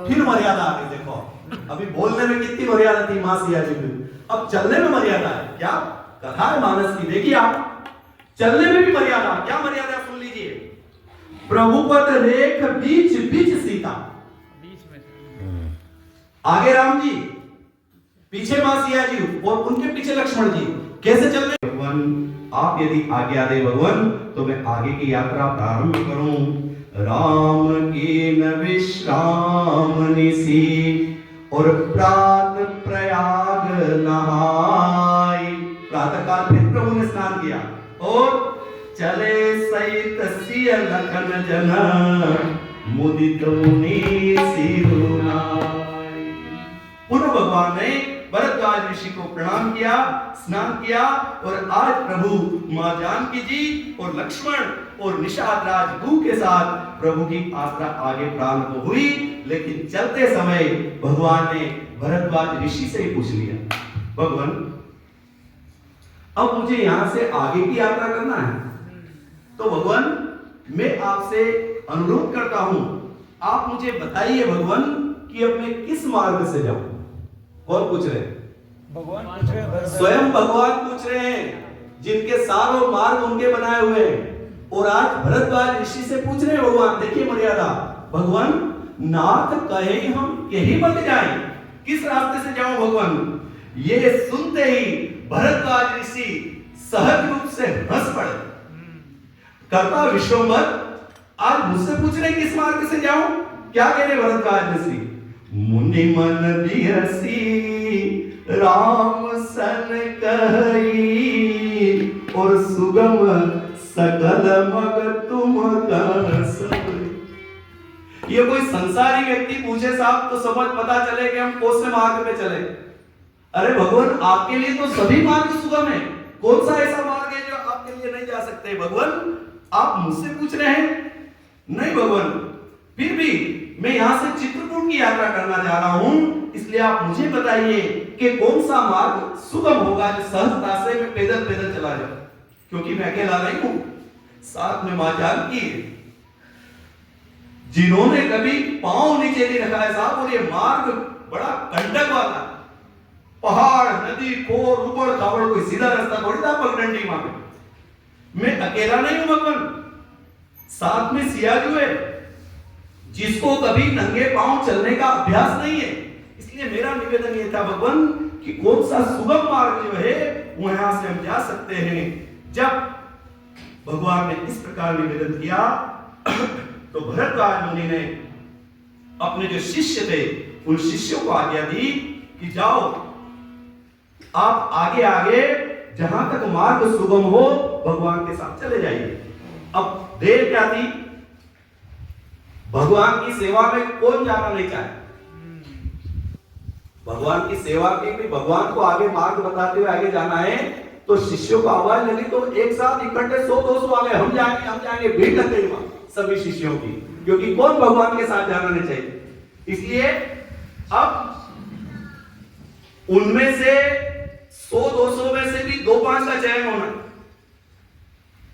फिर मर्यादा आ गई, देखो अभी बोलने में कितनी मर्यादा थी मां सिया जी की, अब चलने में मर्यादा है। क्या कथा है मानस की, देखिए आप, चलने में भी मर्यादा। क्या मर्यादा सुन लीजिए। प्रभु पद रेख बीच बीच सीता, आगे राम जी, पीछे मां सिया जी और उनके पीछे लक्ष्मण जी। कैसे चल रहे? भगवान आप यदि आज्ञा दे भगवान तो मैं आगे की यात्रा प्रारंभ करूं। राम की न विश्राम निसी, और प्रात प्रयाग नहाई। प्रातः काल फिर प्रभु ने स्नान किया और चले सहित सिय लखन जन, मुदित मुनि सिरुनाई। पुनः भगवान ने भरद्वाज ऋषि को प्रणाम किया, स्नान किया और आज प्रभु मां जानकी जी और लक्ष्मण और निषाद राज गु के साथ प्रभु की यात्रा आगे प्रारंभ हुई। लेकिन चलते समय भगवान ने भरद्वाज ऋषि से ही पूछ लिया, भगवान अब मुझे यहां से आगे की यात्रा करना है, तो भगवान मैं आपसे अनुरोध करता हूं, आप मुझे बताइए भगवान कि अब मैं किस मार्ग से जाऊं। कौन पूछ रहे हैं? भगवान पूछ रहे हैं। स्वयं भगवान पूछ रहे हैं, जिनके सारों मार्ग उनके बनाए हुए हैं। और आज भरद्वाज ऋषि से पूछ रहे हैं भगवान, देखिए मर्यादा, भगवान नाथ कहे हम यही मत जाएं, किस रास्ते से जाऊं भगवान। ये सुनते ही भरद्वाज ऋषि सहज रूप से हंस पड़े। कर्ता विश्वम्भर आज मुझसे पूछ रहे किस मार्ग से जाऊं। क्या कह रहे भरद्वाज ऋषि? मुनि मन बिहसी राम सन कही और सुगम सकल मग तुम कर सब। ये कोई संसारी व्यक्ति पूछे साहब तो समझ पता चले कि हम कौन से मार्ग पे चले। अरे भगवान आपके लिए तो सभी मार्ग सुगम है, कौन सा ऐसा मार्ग है जो आपके लिए नहीं जा सकते। भगवान आप मुझसे पूछ रहे हैं? नहीं भगवान, फिर भी मैं यहां से चित्रकूट की यात्रा करना चाह रहा हूं, इसलिए आप मुझे बताइए कि कौन सा मार्ग सुगम होगा जो सहजता से मैं पैदल पैदल चला जाऊं, क्योंकि मैं अकेला नहीं हूं, साथ में मां जानकी है जिन्होंने कभी पांव नीचे नहीं रखा है साहब। और ये मार्ग बड़ा कंटक वाला, पहाड़ नदी खोर उबड़ खाबड़, कोई सीधा रास्ता थोड़ी था पगडंडी। वहां पे मैं अकेला नहीं हूं भगवान, साथ में सियाजू है जिसको कभी नंगे पांव चलने का अभ्यास नहीं है। इसलिए मेरा निवेदन यह था भगवान कि कौन सा सुगम मार्ग जो है वो यहां से हम जा सकते हैं। जब भगवान ने इस प्रकार निवेदन किया तो भरद्वाज मुनि ने अपने जो शिष्य थे उन शिष्यों को आज्ञा दी कि जाओ आप आगे आगे जहां तक मार्ग सुगम हो भगवान के साथ चले जाइए। अब देर क्या थी, भगवान की सेवा में कौन जाना नहीं चाहे। भगवान की सेवा के भी भगवान को आगे मार्ग बताते हुए आगे जाना है, तो शिष्यों को आवाज लगी तो एक साथ इकट्ठे 100-200 आ गए, हम जाएंगे भीड़ लग गई वहां सभी शिष्यों की, क्योंकि कौन भगवान के साथ जाना नहीं चाहिए। इसलिए अब उनमें से 100-200 में से भी 2-5 का चयन होना,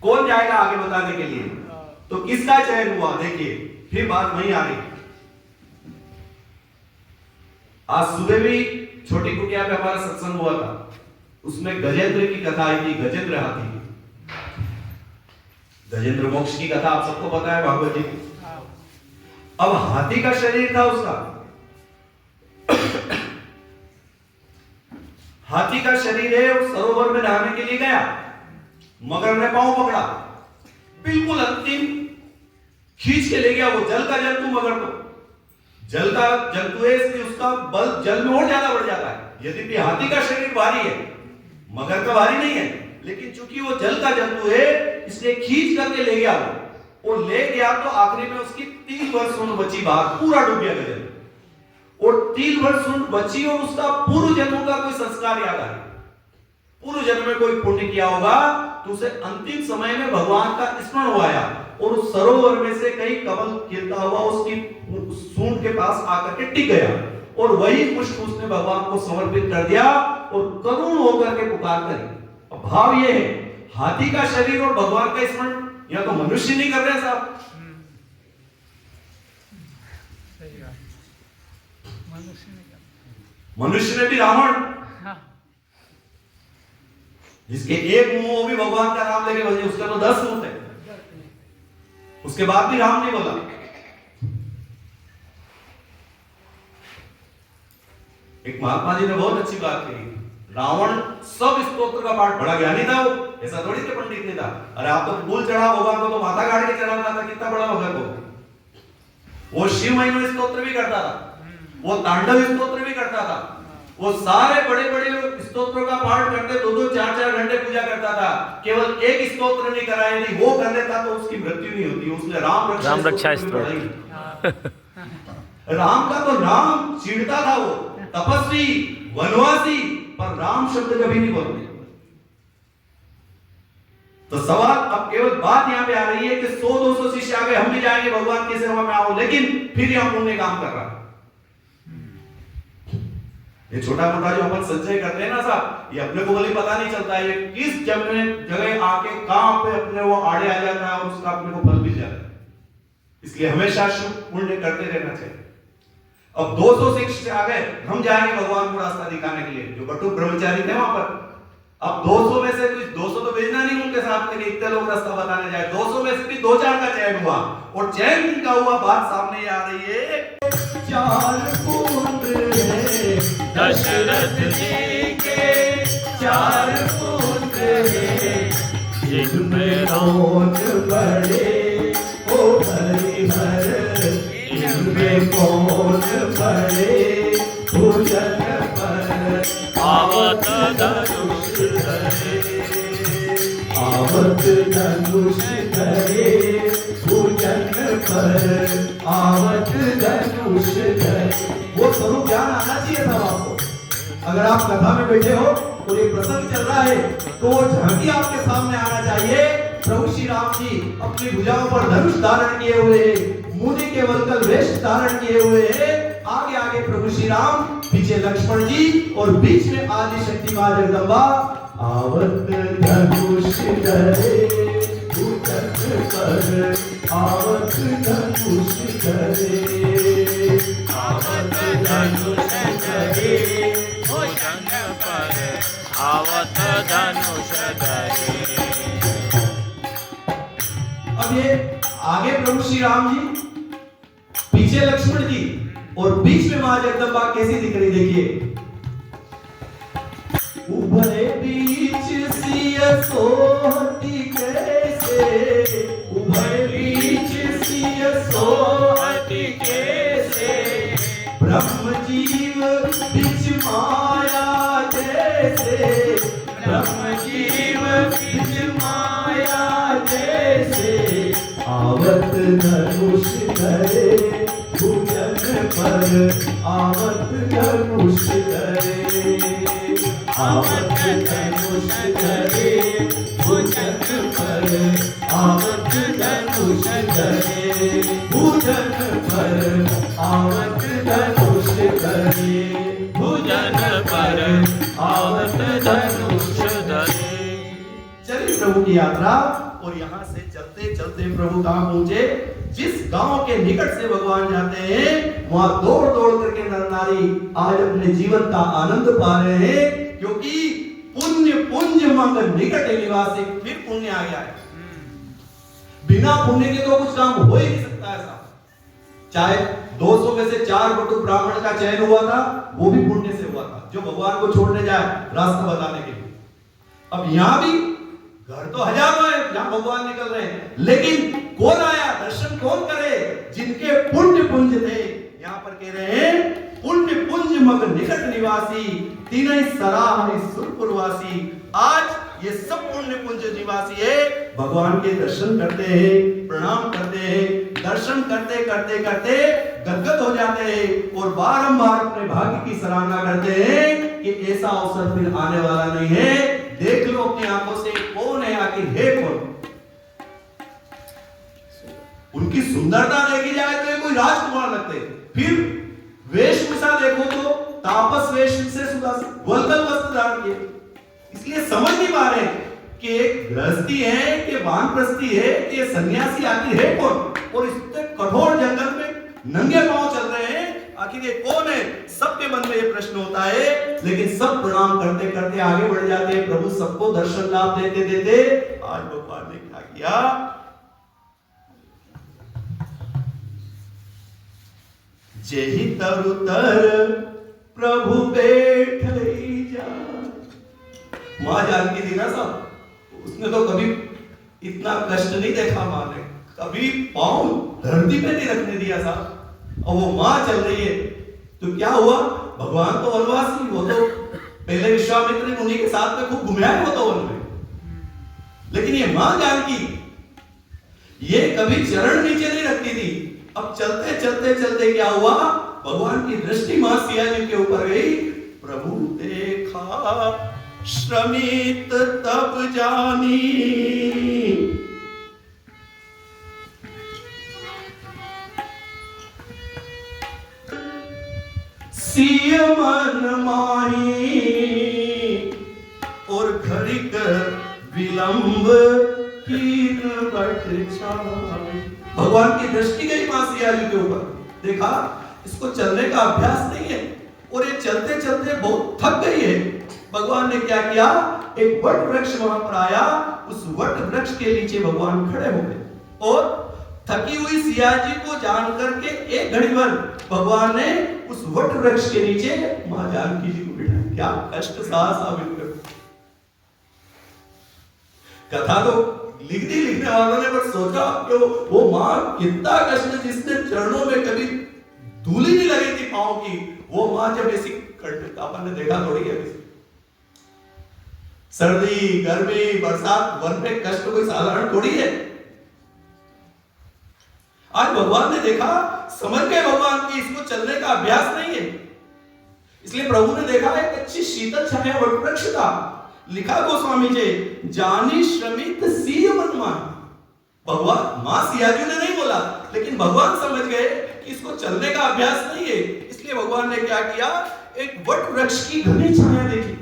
कौन जाएगा आगे बताने के लिए। तो किसका चयन हुआ देखिए, फिर बात वहीं आ गई। आज सुबह भी छोटी कुटिया पे हमारा सत्संग हुआ था, उसमें गजेंद्र की कथा आई थी, गजेंद्र हाथी, गजेंद्र मोक्ष की कथा आप सबको पता है भागवत जी की। अब हाथी का शरीर था उसका, हाथी का शरीर है, उस सरोवर में नहाने के लिए गया, मगर ने पांव पकड़ा, बिल्कुल अंतिम खींच के ले गया। वो जल का जंतु मगर तो जल का जंतु है, इसलिए उसका बल जल में और ज्यादा बढ़ जाता है। यदि हाथी का शरीर भारी है, मगर का भारी नहीं है, लेकिन चूंकि वो जल का जंतु है इसलिए खींच करके ले गया वो, और ले गया तो आखिरी में उसकी 3 वर्ष सूंड बची बाहर, पूरा डूब गया गजल, और 3 वर्ष सूंड बची और उसका पूर्व जन्मों का कोई संस्कार याद आया, पूर्व जन्म में कोई पुण्य किया होगा तो उसे अंतिम समय में भगवान का स्मरण हुआ, और उस सरोवर में से कहीं कमल खिलता हुआ उसकी सूंड के पास आकर के टिक गया, और वही पुष्प उसने भगवान को समर्पित कर दिया और करुण होकर के पुकार करी। अब भाव ये है, हाथी का शरीर और भगवान का स्मरण या तो मनुष्य नहीं कर रहे साहब, मनुष्य ने भी रावण, जिसके एक मुंह वो भी भगवान का नाम लेके बजे, उसका तो 10 मुंह थे, उसके बाद भी राम नहीं बोला। एक महात्मा जी ने बहुत अच्छी बात कही, रावण सब स्तोत्र का पाठ, बड़ा ज्ञानी था वो, ऐसा थोड़ी थे पंडित नहीं था। अरे आप तो फूल चढ़ा भगवान को, तो माथा गाड़ के चढ़ाता था, कितना बड़ा भगत हो। वो शिव महिमा स्तोत्र भी करता था, वो तांडव स्तोत्र भी करता था, वो सारे बड़े बड़े स्तोत्रों का पाठ करते, 2-2, 4-4 घंटे पूजा करता था। केवल एक स्तोत्र नहीं करा, यदि वो कर लेता तो उसकी मृत्यु नहीं होती। उसने राम रक्षा स्तोत्र राम का तो नाम छीड़ता था, वो तपस्वी वनवासी, पर राम शब्द कभी नहीं बोलते। तो सवाल अब केवल बात यहां पे आ रही है कि 100-200 शिष्य आ गए, हम भी जाएंगे भगवान की सेवा में आओ, लेकिन फिर यहां पुण्य काम कर रहा है। ये छोटा मोटा जो अपन संचय करते हैं ना साहब, ये अपने को भले पता नहीं चलता है, ये किस जगह आके कहां पे अपने वो आड़े आ जाता है और उसका अपने को फल मिल जाता है। इसलिए हमेशा शुभ पुण्य करते रहना चाहिए। अब 200 शिष्य आ गए, हम जाएंगे भगवान को रास्ता दिखाने के लिए, जो बटुक ब्रह्मचारी थे वहां पर। अब 200 में से कुछ 200 तो भेजना नहीं उनके साथ के लिए, इतने लोग रास्ता बताने जाए। 200 में से भी 2-4 का चयन हुआ, और चयन किनका हुआ बात सामने आ रही है। 4 पुत्र हैं दशरथ जी के, 4 पुत्र हैं जिनमें कौन बड़े ओ हरिहर, इनमें कौन बड़े भुजन पर आवत धनुष धरे, आवत धनुष धरे भुजन पर, आवत धनुष धरे। वो स्वरूप ज्ञान आना चाहिए था आपको। अगर आप कथा में बैठे हो और ये प्रसंग चल रहा है तो वो झांकी आपके सामने आना चाहिए। प्रभु श्री राम जी अपनी भुजाओं पर धनुष धारण किए हुए हैं, मुनि के वल्कल वेश धारण किए हुए हैं। आगे आगे प्रभु श्री राम, पीछे लक्ष्मण जी, और बीच में आदि शक्ति मां जगदम्बा। आवत धनुष धरे भुजन पर, आवत धनुष धरे, आवत धनुष धरे भुजन पर, आवत धनुष धरे। अब ये आगे प्रभु श्री राम जी, पीछे लक्ष्मण जी, और बीच में मां जगदम्बा कैसी दिख रही देखिए। उभय बीच सिय सोहती कैसे, उभय बीच सिय सोहती कैसे, ब्रह्म जीव बीच माया जैसे, ब्रह्म जीव बीच माया जैसे, आवत धनुष धरे भुजन पर, आवत धनुष धरे, आवत धनुष धरे भुजन पर, आवत धनुष धरे भुजन पर, आवत धनुष धरे भुजन पर, आवत धनुष धरे। चलिए प्रभु की यात्रा, और यहाँ से चलते चलते प्रभु कहाँ पहुंचे। जिस गांव के निकट से भगवान जाते हैं वहां दौड़ दौड़ करके नर नारी आज अपने जीवन का आनंद पा रहे हैं, क्योंकि पुण्य पुंज मंग निकट निवासी, फिर पुण्य आ गया है। बिना पुण्य के तो कुछ काम हो ही नहीं सकता है साहब। चाहे 200 में से 4 बटुक ब्राह्मण का चयन हुआ था, वो भी पुण्य से हुआ था, जो भगवान को छोड़ने जाए रास्ता बताने के लिए। अब यहां भी घर तो हजारों है जहां भगवान निकल रहे हैं, लेकिन कौन आया, दर्शन कौन करे, जिनके पुण्य पुंज थे। यहां पर कह रहे हैं पुण्य पुंज मग निकट निवासी, तीनई सराहनि सुरपुरवासी। आज ये सब पुण्य पुंज निवासी है, भगवान के दर्शन करते हैं, प्रणाम करते हैं, दर्शन करते करते करते गदगद हो जाते हैं, और बारंबार अपने भाग्य की सराहना करते हैं कि ऐसा अवसर फिर आने वाला नहीं है। देख लो अपनी आंखों से कौन है, आखिर है कौन। उनकी सुंदरता देखी जाए तो ये कोई राजकुमार लगते, फिर वेशभूषा देखो तो तापस वेश से वल्कल वस्त्र धारण किए। इसलिए समझ नहीं पा रहे कि एक गृहस्थी है कि वानप्रस्थी है कि ये सन्यासी आखिर है कौन, और इतने कठोर जंगल में नंगे पांव चल रहे हैं, आखिर ये कौन है। सबके मन में ये प्रश्न होता है, लेकिन सब प्रणाम करते करते आगे बढ़ जाते हैं। प्रभु सबको दर्शन लाभ देते देते आज भगवान ने क्या किया, जेहि तरुतर प्रभु बैठई जा। मां जानकी थी ना साहब, उसने तो कभी इतना कष्ट नहीं देखा, मां ने कभी पांव धरती पे नहीं रखने दिया साहब। और वो मां चल रही है तो क्या हुआ, भगवान तो वनवासी, वो तो पहले विश्वामित्र मुनि के साथ में खूब घुमाया वो तो वन में, लेकिन ये मां जानकी ये कभी चरण नीचे नहीं रखती थी। अब चलते चलते चलते क्या हुआ, भगवान की दृष्टि मां सिया जी के ऊपर गई, प्रभु देखा श्रमित तब जानी, सिय मन माही और घड़ी कर विलंब कीन बट छाई। भगवान की दृष्टि गई मां सिया जी के ऊपर, देखा इसको चलने का अभ्यास नहीं है और ये चलते चलते बहुत थक गई है। भगवान ने क्या किया, एक वट वृक्ष वहां पर आया, उस वट वृक्ष के नीचे भगवान खड़े हो गए और थकी हुई सिया जी को जान करके एक घड़ी भर भगवान ने उस वट वृक्ष के नीचे मां जानकी जी को बिठाया। क्या कष्ट साहस साबित कर, कथा तो लिखने वालों ने पर सोचा कि वो मां कितना कष्ट, जिसने चरणों में कभी धूल ही नहीं लगी थी पांव की, वो मां जब ऐसी अपन ने देखा थोड़ी है। सर्दी गर्मी बरसात वन में कष्ट कोई साधारण थोड़ी है। आज भगवान ने देखा, समझ गए भगवान की इसको चलने का अभ्यास नहीं है, इसलिए प्रभु ने देखा एक अच्छी शीतल छाया वट वृक्ष था। लिखा गोस्वामी जी, जानी श्रमित सिय मन माही। भगवान मां सिया जी ने नहीं बोला, लेकिन भगवान समझ गए कि इसको चलने का अभ्यास नहीं है, इसलिए भगवान ने क्या किया, एक वट वृक्ष की घनी छाया देखी।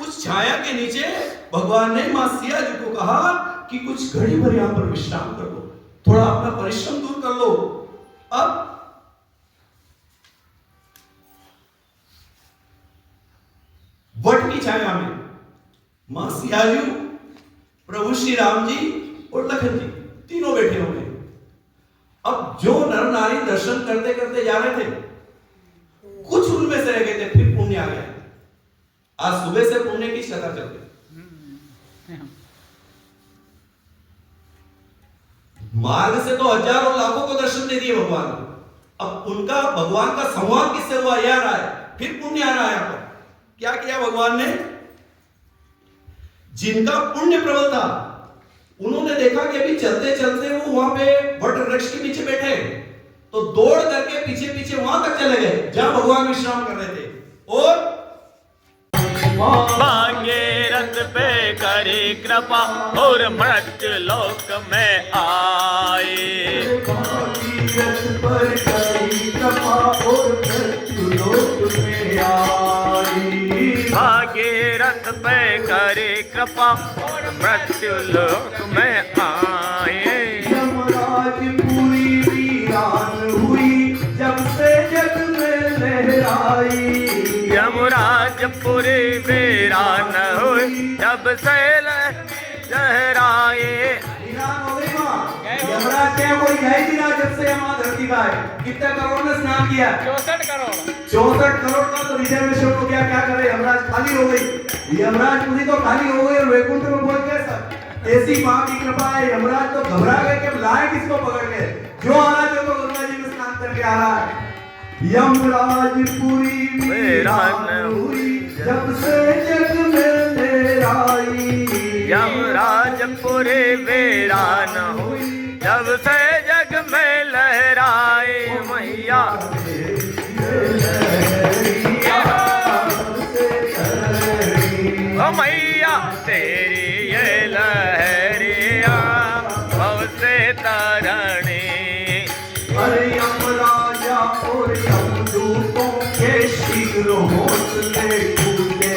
उस छाया के नीचे भगवान ने मां सिया जी को कहा कि कुछ घड़ी भर यहां पर विश्राम कर लो, थोड़ा अपना परिश्रम दूर कर लो। अब वट की छाया में मां सिया जी, प्रभु श्री राम जी और लखन जी तीनों बैठे हुए। अब जो नर नारी दर्शन करते करते जा रहे थे, कुछ उनमें से रह गए थे, फिर पुण्य आ गया। आज सुबह से पुण्य की कथा चल रही, मार्ग से तो हजारों लाखों को दर्शन दे दिए भगवान। अब उनका भगवान का संवाद किससे हुआ, यह रहा है, फिर पुण्य आ रहा है। यहाँ पर क्या किया भगवान ने, जिनका पुण्य प्रबल था उन्होंने देखा कि अभी चलते चलते वो वहां पे वट वृक्ष के नीचे बैठे, तो दौड़ करके पीछे पीछे वहां तक चले गए जहां भगवान विश्राम कर रहे थे, और भागीरथ पे करी कृपा और मृत्यु लोक में आए। भागीरथ पर करी कृपा और मृत्यु लोक में आई। भागीरथ पे करी कृपा और मृत्यु लोक में आए। यमराज पूरी वीरान हुई जब से जग में लहराई। यमराजपुरी वीरान हुई जब से लहराए। यमराज क्या कोई है ही ना, जब से यहाँ धरती का है। कितने करोड़ ने स्नान किया, 64 करोड़ का तो रिजर्वेशन हो गया। क्या करे, यमराज खाली हो गई, यमराजपुरी तो खाली हो गई और वैकुंठ में बोल गए सब। ऐसी मां की कृपा है, यमराज तो घबरा गए कि लाए किसको पकड़ के, जो आ रहा है तो गंगा जी में स्नान करके आ रहा है। यमराजपुरी वीरान हुई जब से जग में लहराई। यमराजपुरी वीरान हुई जब से जग में लहराए। मैया ओ मैया तेरी ये लहरिया भव से तरणी। अरे यमराजा और यमदूतों के शीघ्र हौसले टूटे।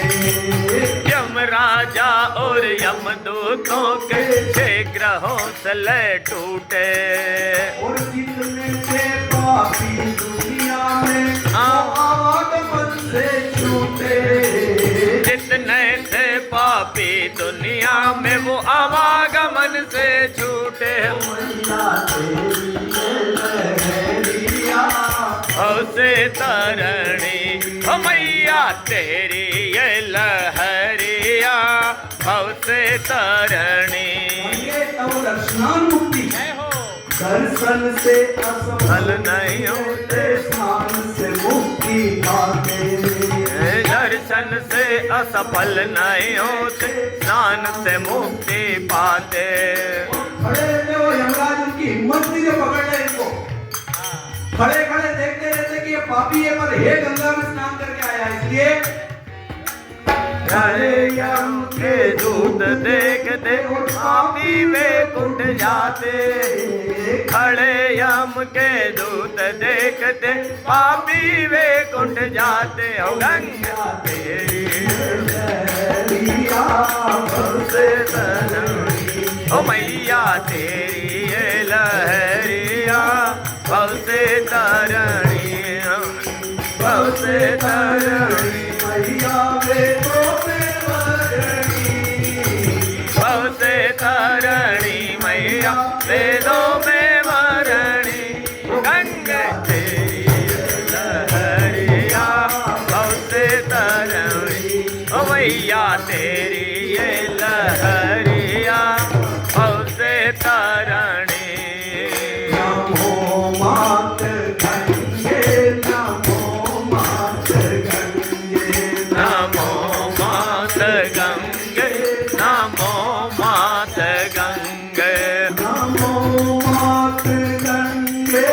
यमराजा और यमदूतों के शीघ्र हौसले टूटे। और जितने से पापी दुनिया में आवागमन से छूटे। जितने से पापी दुनिया में वो आवागमन से छूटे। से तरणी ओ मैया तेरी ये लहरिया भव से तरणी। दर्शन से असफल नहीं होते, स्नान से मुक्ति पाते। दर्शन से असफल नहीं होते, स्नान से मुक्ति पाते। खड़े रहते हो, यमराज उनकी हिम्मत नहीं जो पकड़ ले इनको। खड़े खड़े देखते रहते कि ये पापी है, पर हे गंगा में स्नान करके आया, इसलिए खड़े यम के दूत देखते पापी वैकुंठ जाते। खड़े यम के दूत देखते पापी वैकुंठ जाते। हो गंगा तेरी से तरणी, ओ मैया तेरी ये लहरिया भव से तरणी, भव से तरणी मैया वेदों में वरणी, भव से तरणी मैया वेदों में वरणी। गंगे तेरी लहरिया भव से तरणी, ओ मैया तेरी ये लहरिया भव से तरणी। नमो मात गंगे, नमो मात गंगे, नमो मात गंगे, नमो मात गंगे, नमो मात गंगे,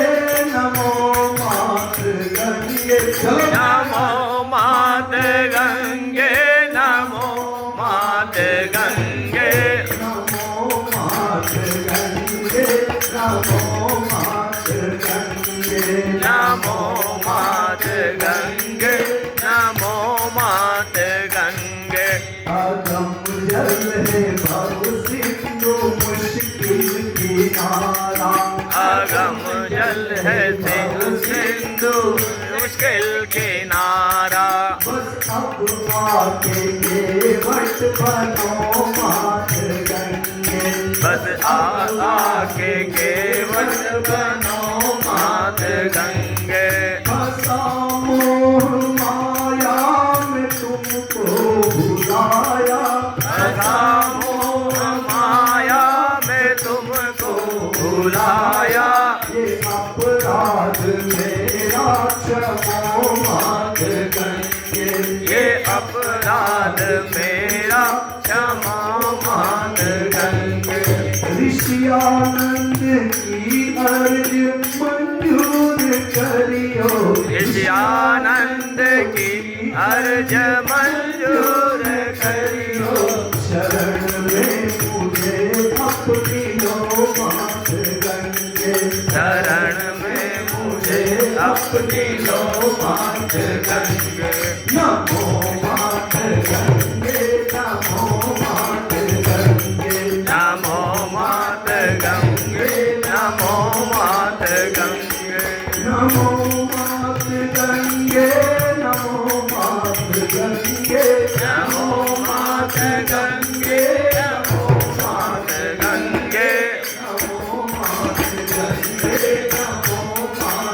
नमो मात गंगे। चलो नमो मात गंगे, नमो मात गंगे, नमो मात गंगे, नमो मात गंगे, नमो मात गंगे, नमो मात गंगे। अगम जल है भव सिंधु मुश्किल किनारा, अगम जल है सिंधु मुश्किल किनारा। बस अब आके केवट बनो मात गंगे, बस आके केवट बनो मात गंगे। फंसा मोह माया में तुमको भुलाया, फंसा मोह माया में तुमको भुलाया। ये अपराध मेरा क्षमो मात गंगे, ये अपराध मेरा क्षमा मात गंगे। ऋषियानंद की अर्ज मंजूर करियो, ऋषियानंद की अर्ज मंजूर करियो। शरण में मुझे अपनी लो मात गंगे, शरण में मुझे अपनी लो मात गंगे। नमो मात गंगे, नमो मात गंगे, नमो मात गंगे, नमो मात गंगे, नमो मात गंगे, नमो मात गंगे, नमो मात गंगे, नमो मात गंगे, नमो मात गंगे, नमो मात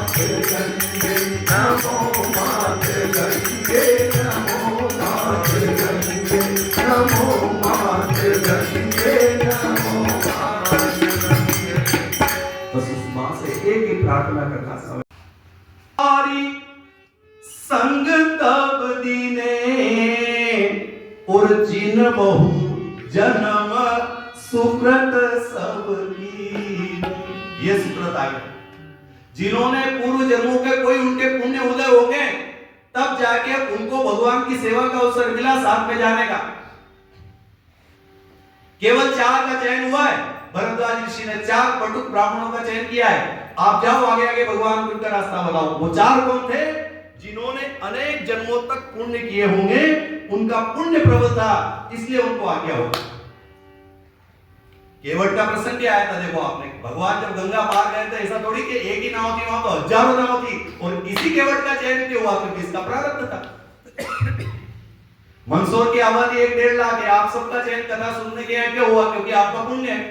गंगे, नमो मात गंगे, नमो मात गंगे, नमो मात गंगे, नमो मात गंगे। बस उस मां से एक ही प्रार्थना करना समय हमारी संग तब दीने और जिन बहु जन्म सुकृत सबकी। ये सुकृत आ गया, जिन्होंने पूर्व जन्मों के कोई उनके पुण्य उदय हो गए, तब जाके उनको भगवान की सेवा का अवसर मिला साथ में जाने का। केवल 4 का चयन हुआ है, भरद्वाज ऋषि ने 4 पटुक ब्राह्मणों का चयन किया है। आप जाओ आगे आगे भगवान को उनका रास्ता बताओ। वो 4 कौन थे? जिन्होंने अनेक जन्मों तक पुण्य किए होंगे, उनका पुण्य प्रबल था, इसलिए उनको आज्ञा होगा। केवट का प्रसंग क्या आया था देखो आपने, भगवान जब गंगा पार गए थे, ऐसा थोड़ी कि एक ही नाव थी, वहां तो हजारों नाव थी, और इसी केवट का चयन क्यों हुआ? क्योंकि इसका प्रारब्ध था। मंदसौर की आबादी 1-1.5 लाख है, आप सबका चयन कथा सुनने के लिए क्यों हुआ? क्योंकि आपका पुण्य है।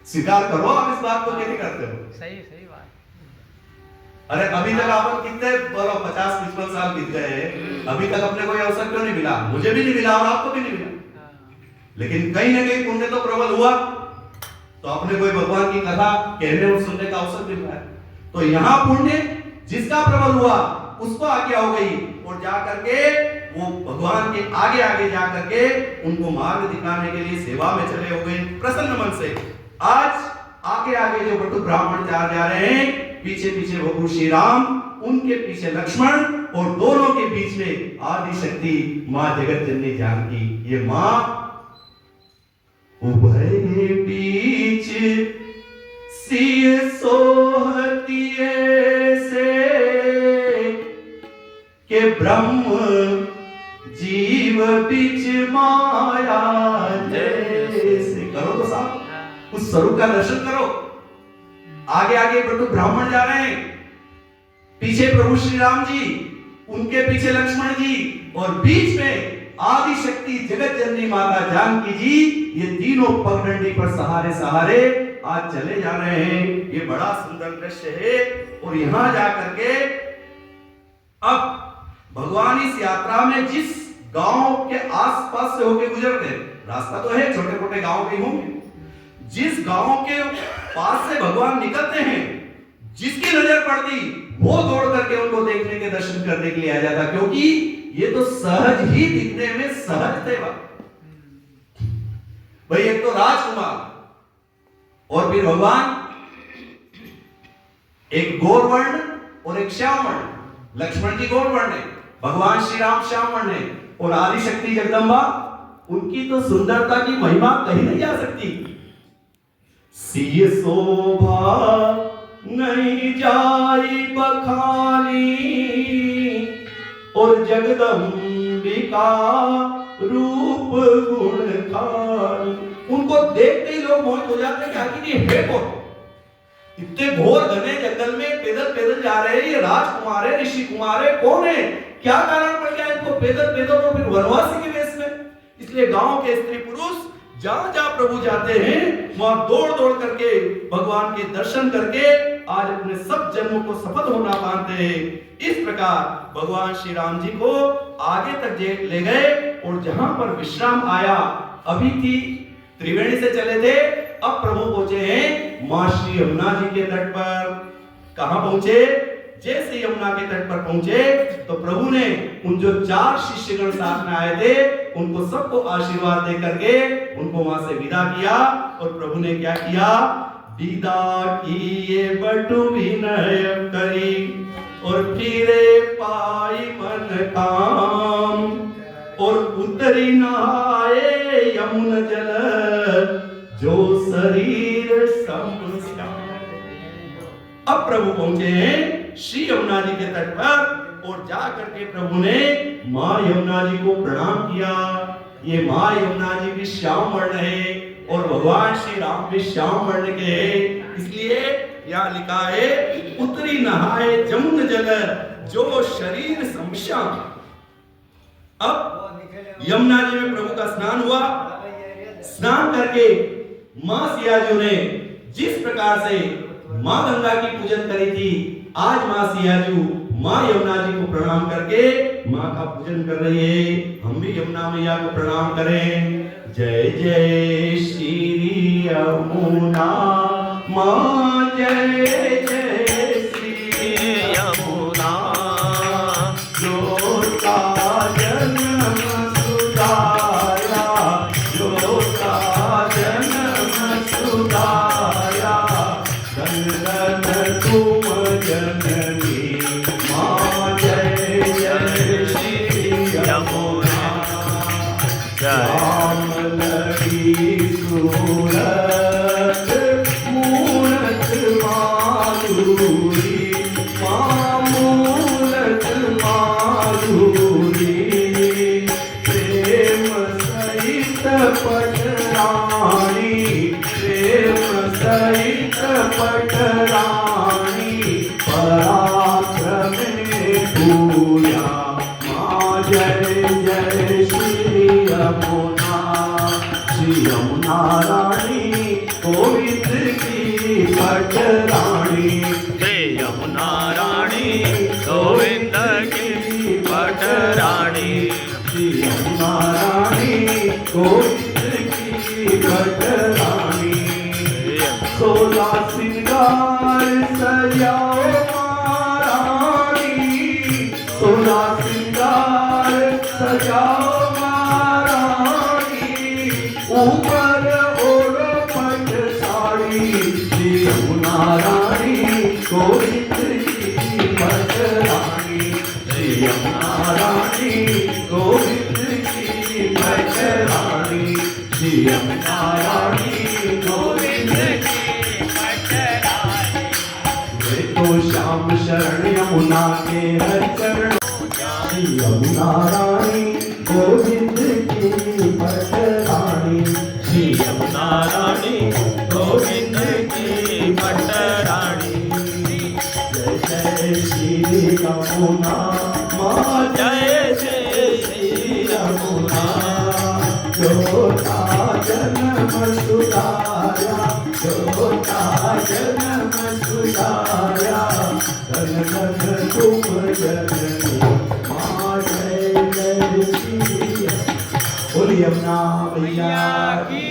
स्वीकार करो, आप इस बात को कैसे करते हो? सही सही बात। अरे अभी तक आप कितने बोलो 50-55 साल बीत गए, अभी तक अपने कोई अवसर क्यों नहीं मिला? मुझे भी नहीं मिला और आपको भी नहीं मिला, लेकिन कहीं ना कहीं पुण्य तो प्रबल हुआ, तो अपने कोई भगवान की कथा कहने और सुनने का अवसर मिल रहा है। तो यहाँ पुण्य जिसका प्रबल हुआ उसको आज्ञा हो गई, और जा करके वो भगवान के आगे आगे जा करके उनको मार्ग दिखाने के लिए सेवा में चले हो गए प्रसन्न मन से। आज आगे आगे जो बटु ब्राह्मण जा रहे हैं, पीछे पीछे भगवान श्री राम, उनके पीछे लक्ष्मण, और दोनों के बीच में आदि शक्ति मां जगत जननी जानकी। ये मां उभय बीच सिय सोहती से के ब्रह्म जीव बीच माया जैसे। करो तो साहब, उस स्वरूप का दर्शन करो। आगे आगे बटु ब्राह्मण जा रहे हैं, पीछे प्रभु श्री राम जी, उनके पीछे लक्ष्मण जी, और बीच में आदि शक्ति जगत जननी माता जानकी जी। ये तीनों पगडंडी पर सहारे सहारे आज चले जा रहे हैं। ये बड़ा सुंदर दृश्य है। और यहां जाकर के अब भगवान इस यात्रा में जिस गांव के आसपास से होके गुजरते हैं, रास्ता तो है, छोटे मोटे गांव के होंगे, जिस गांव के पास से भगवान निकलते हैं, जिसकी नजर पड़ती वो दौड़ करके उनको देखने के दर्शन करने के लिए आ जाता, क्योंकि ये तो सहज ही दिखने में सहज थे। भाई एक तो राजकुमार, और फिर भगवान एक गौरवर्ण और एक श्यामवर्ण। लक्ष्मण जी गौरवर्ण है, भगवान श्री राम श्यामवर्ण है, और आदि शक्ति जगदम्बा, उनकी तो सुंदरता की महिमा कहीं नहीं जा सकती। सिय शोभा नहीं जाई बखानी, और जगदम्बिका रूप गुण खानी। उनको देखते ही लोग मोहित हो जाते हैं कि आखिर ये है कौन? इतने घोर घने जंगल में पैदल पैदल जा रहे हैं, ये राजकुमार है, ऋषि कुमार है, कौन है? क्या कारण पड़ गया इनको पैदल पैदल और फिर वनवासी के वेश में? इसलिए गांव के स्त्री पुरुष जहां जहां प्रभु जाते हैं, वहां दौड़ दौड़ करके भगवान के दर्शन करके आज अपने सब जन्मों को सफल होना पाते हैं। इस प्रकार भगवान श्री राम जी को आगे तक ले गए, और जहां पर विश्राम आया, अभी थी त्रिवेणी से चले थे, अब प्रभु पहुंचे हैं मां श्री यमुना जी के तट पर। कहां पहुंचे? जैसे यमुना के तट पर पहुंचे तो प्रभु ने उन जो 4 शिष्यगण साथ में आए थे, उनको सबको आशीर्वाद दे करके उनको वहां से विदा किया। और प्रभु ने क्या किया? विदा किए बटु विनय करी, और फिरे पाई मन काम, और उतरी नहाए यमुन जल, जो शरीर समस्या। अब प्रभु पहुंचे हैं श्री यमुना जी के तट पर, और जा करके प्रभु ने मां यमुना जी को प्रणाम किया। ये मां यमुना जी भी श्याम वर्ण है, और भगवान श्री राम भी श्याम वर्ण के हैं। इसलिए यहाँ लिखा है, उतरी नहाए जमुन जल, जो शरीर समस्या। अब यमुना जी में प्रभु का स्नान हुआ। स्नान करके मां सियाजू ने जिस प्रकार से मां गंगा की पूजन करी थी, आज मां सियाजू मां यमुना जी को प्रणाम करके मां का पूजन कर रही है। हम भी यमुना मैया को प्रणाम करें। जय जय श्री यमुना मां, जय जय श्री यमुना, जो का जन्म सुधाया, जो का जन्म सुधाया, तुम जननी मां, जय जय श्री यमुना। राम लड़ी सूरत मूरत माधुरी, मां मूरत माधुरी, प्रेम सहित पटरानी, प्रेम सहित पटरानी, पराक्रम पूजा मां, जय जय श्री यमुना। श्री यमुना रानी गोविंद की पटरानी, श्री यमुना रानी गोविंद की पटरानी, श्री यमुना रानी गोविंद की पटरानी। 16 सिंगार सजाओ महारानी, 16 सिंगार सजाओ महारानी, ऊपर ओढ़ो पट साड़ी, श्री यमुना रानी गोविंद की मत रानी श्री यमुना रानी गोविंद की मत रानी श्री यमुना रानी गोविंद की मत रानी वे तो श्याम शरण यमुना के हर चरण श्री यमुना रानी गोविंद की मत रानी श्री यमुना रानी गोविंद की मत रानी जय जय श्री यमुना माँ जय श्री यमुना जोता जन्म सुधारा जोता जन्म सुधारा धन धन तुम जननी माँ जय जय श्री बोलिए यमुना मैया की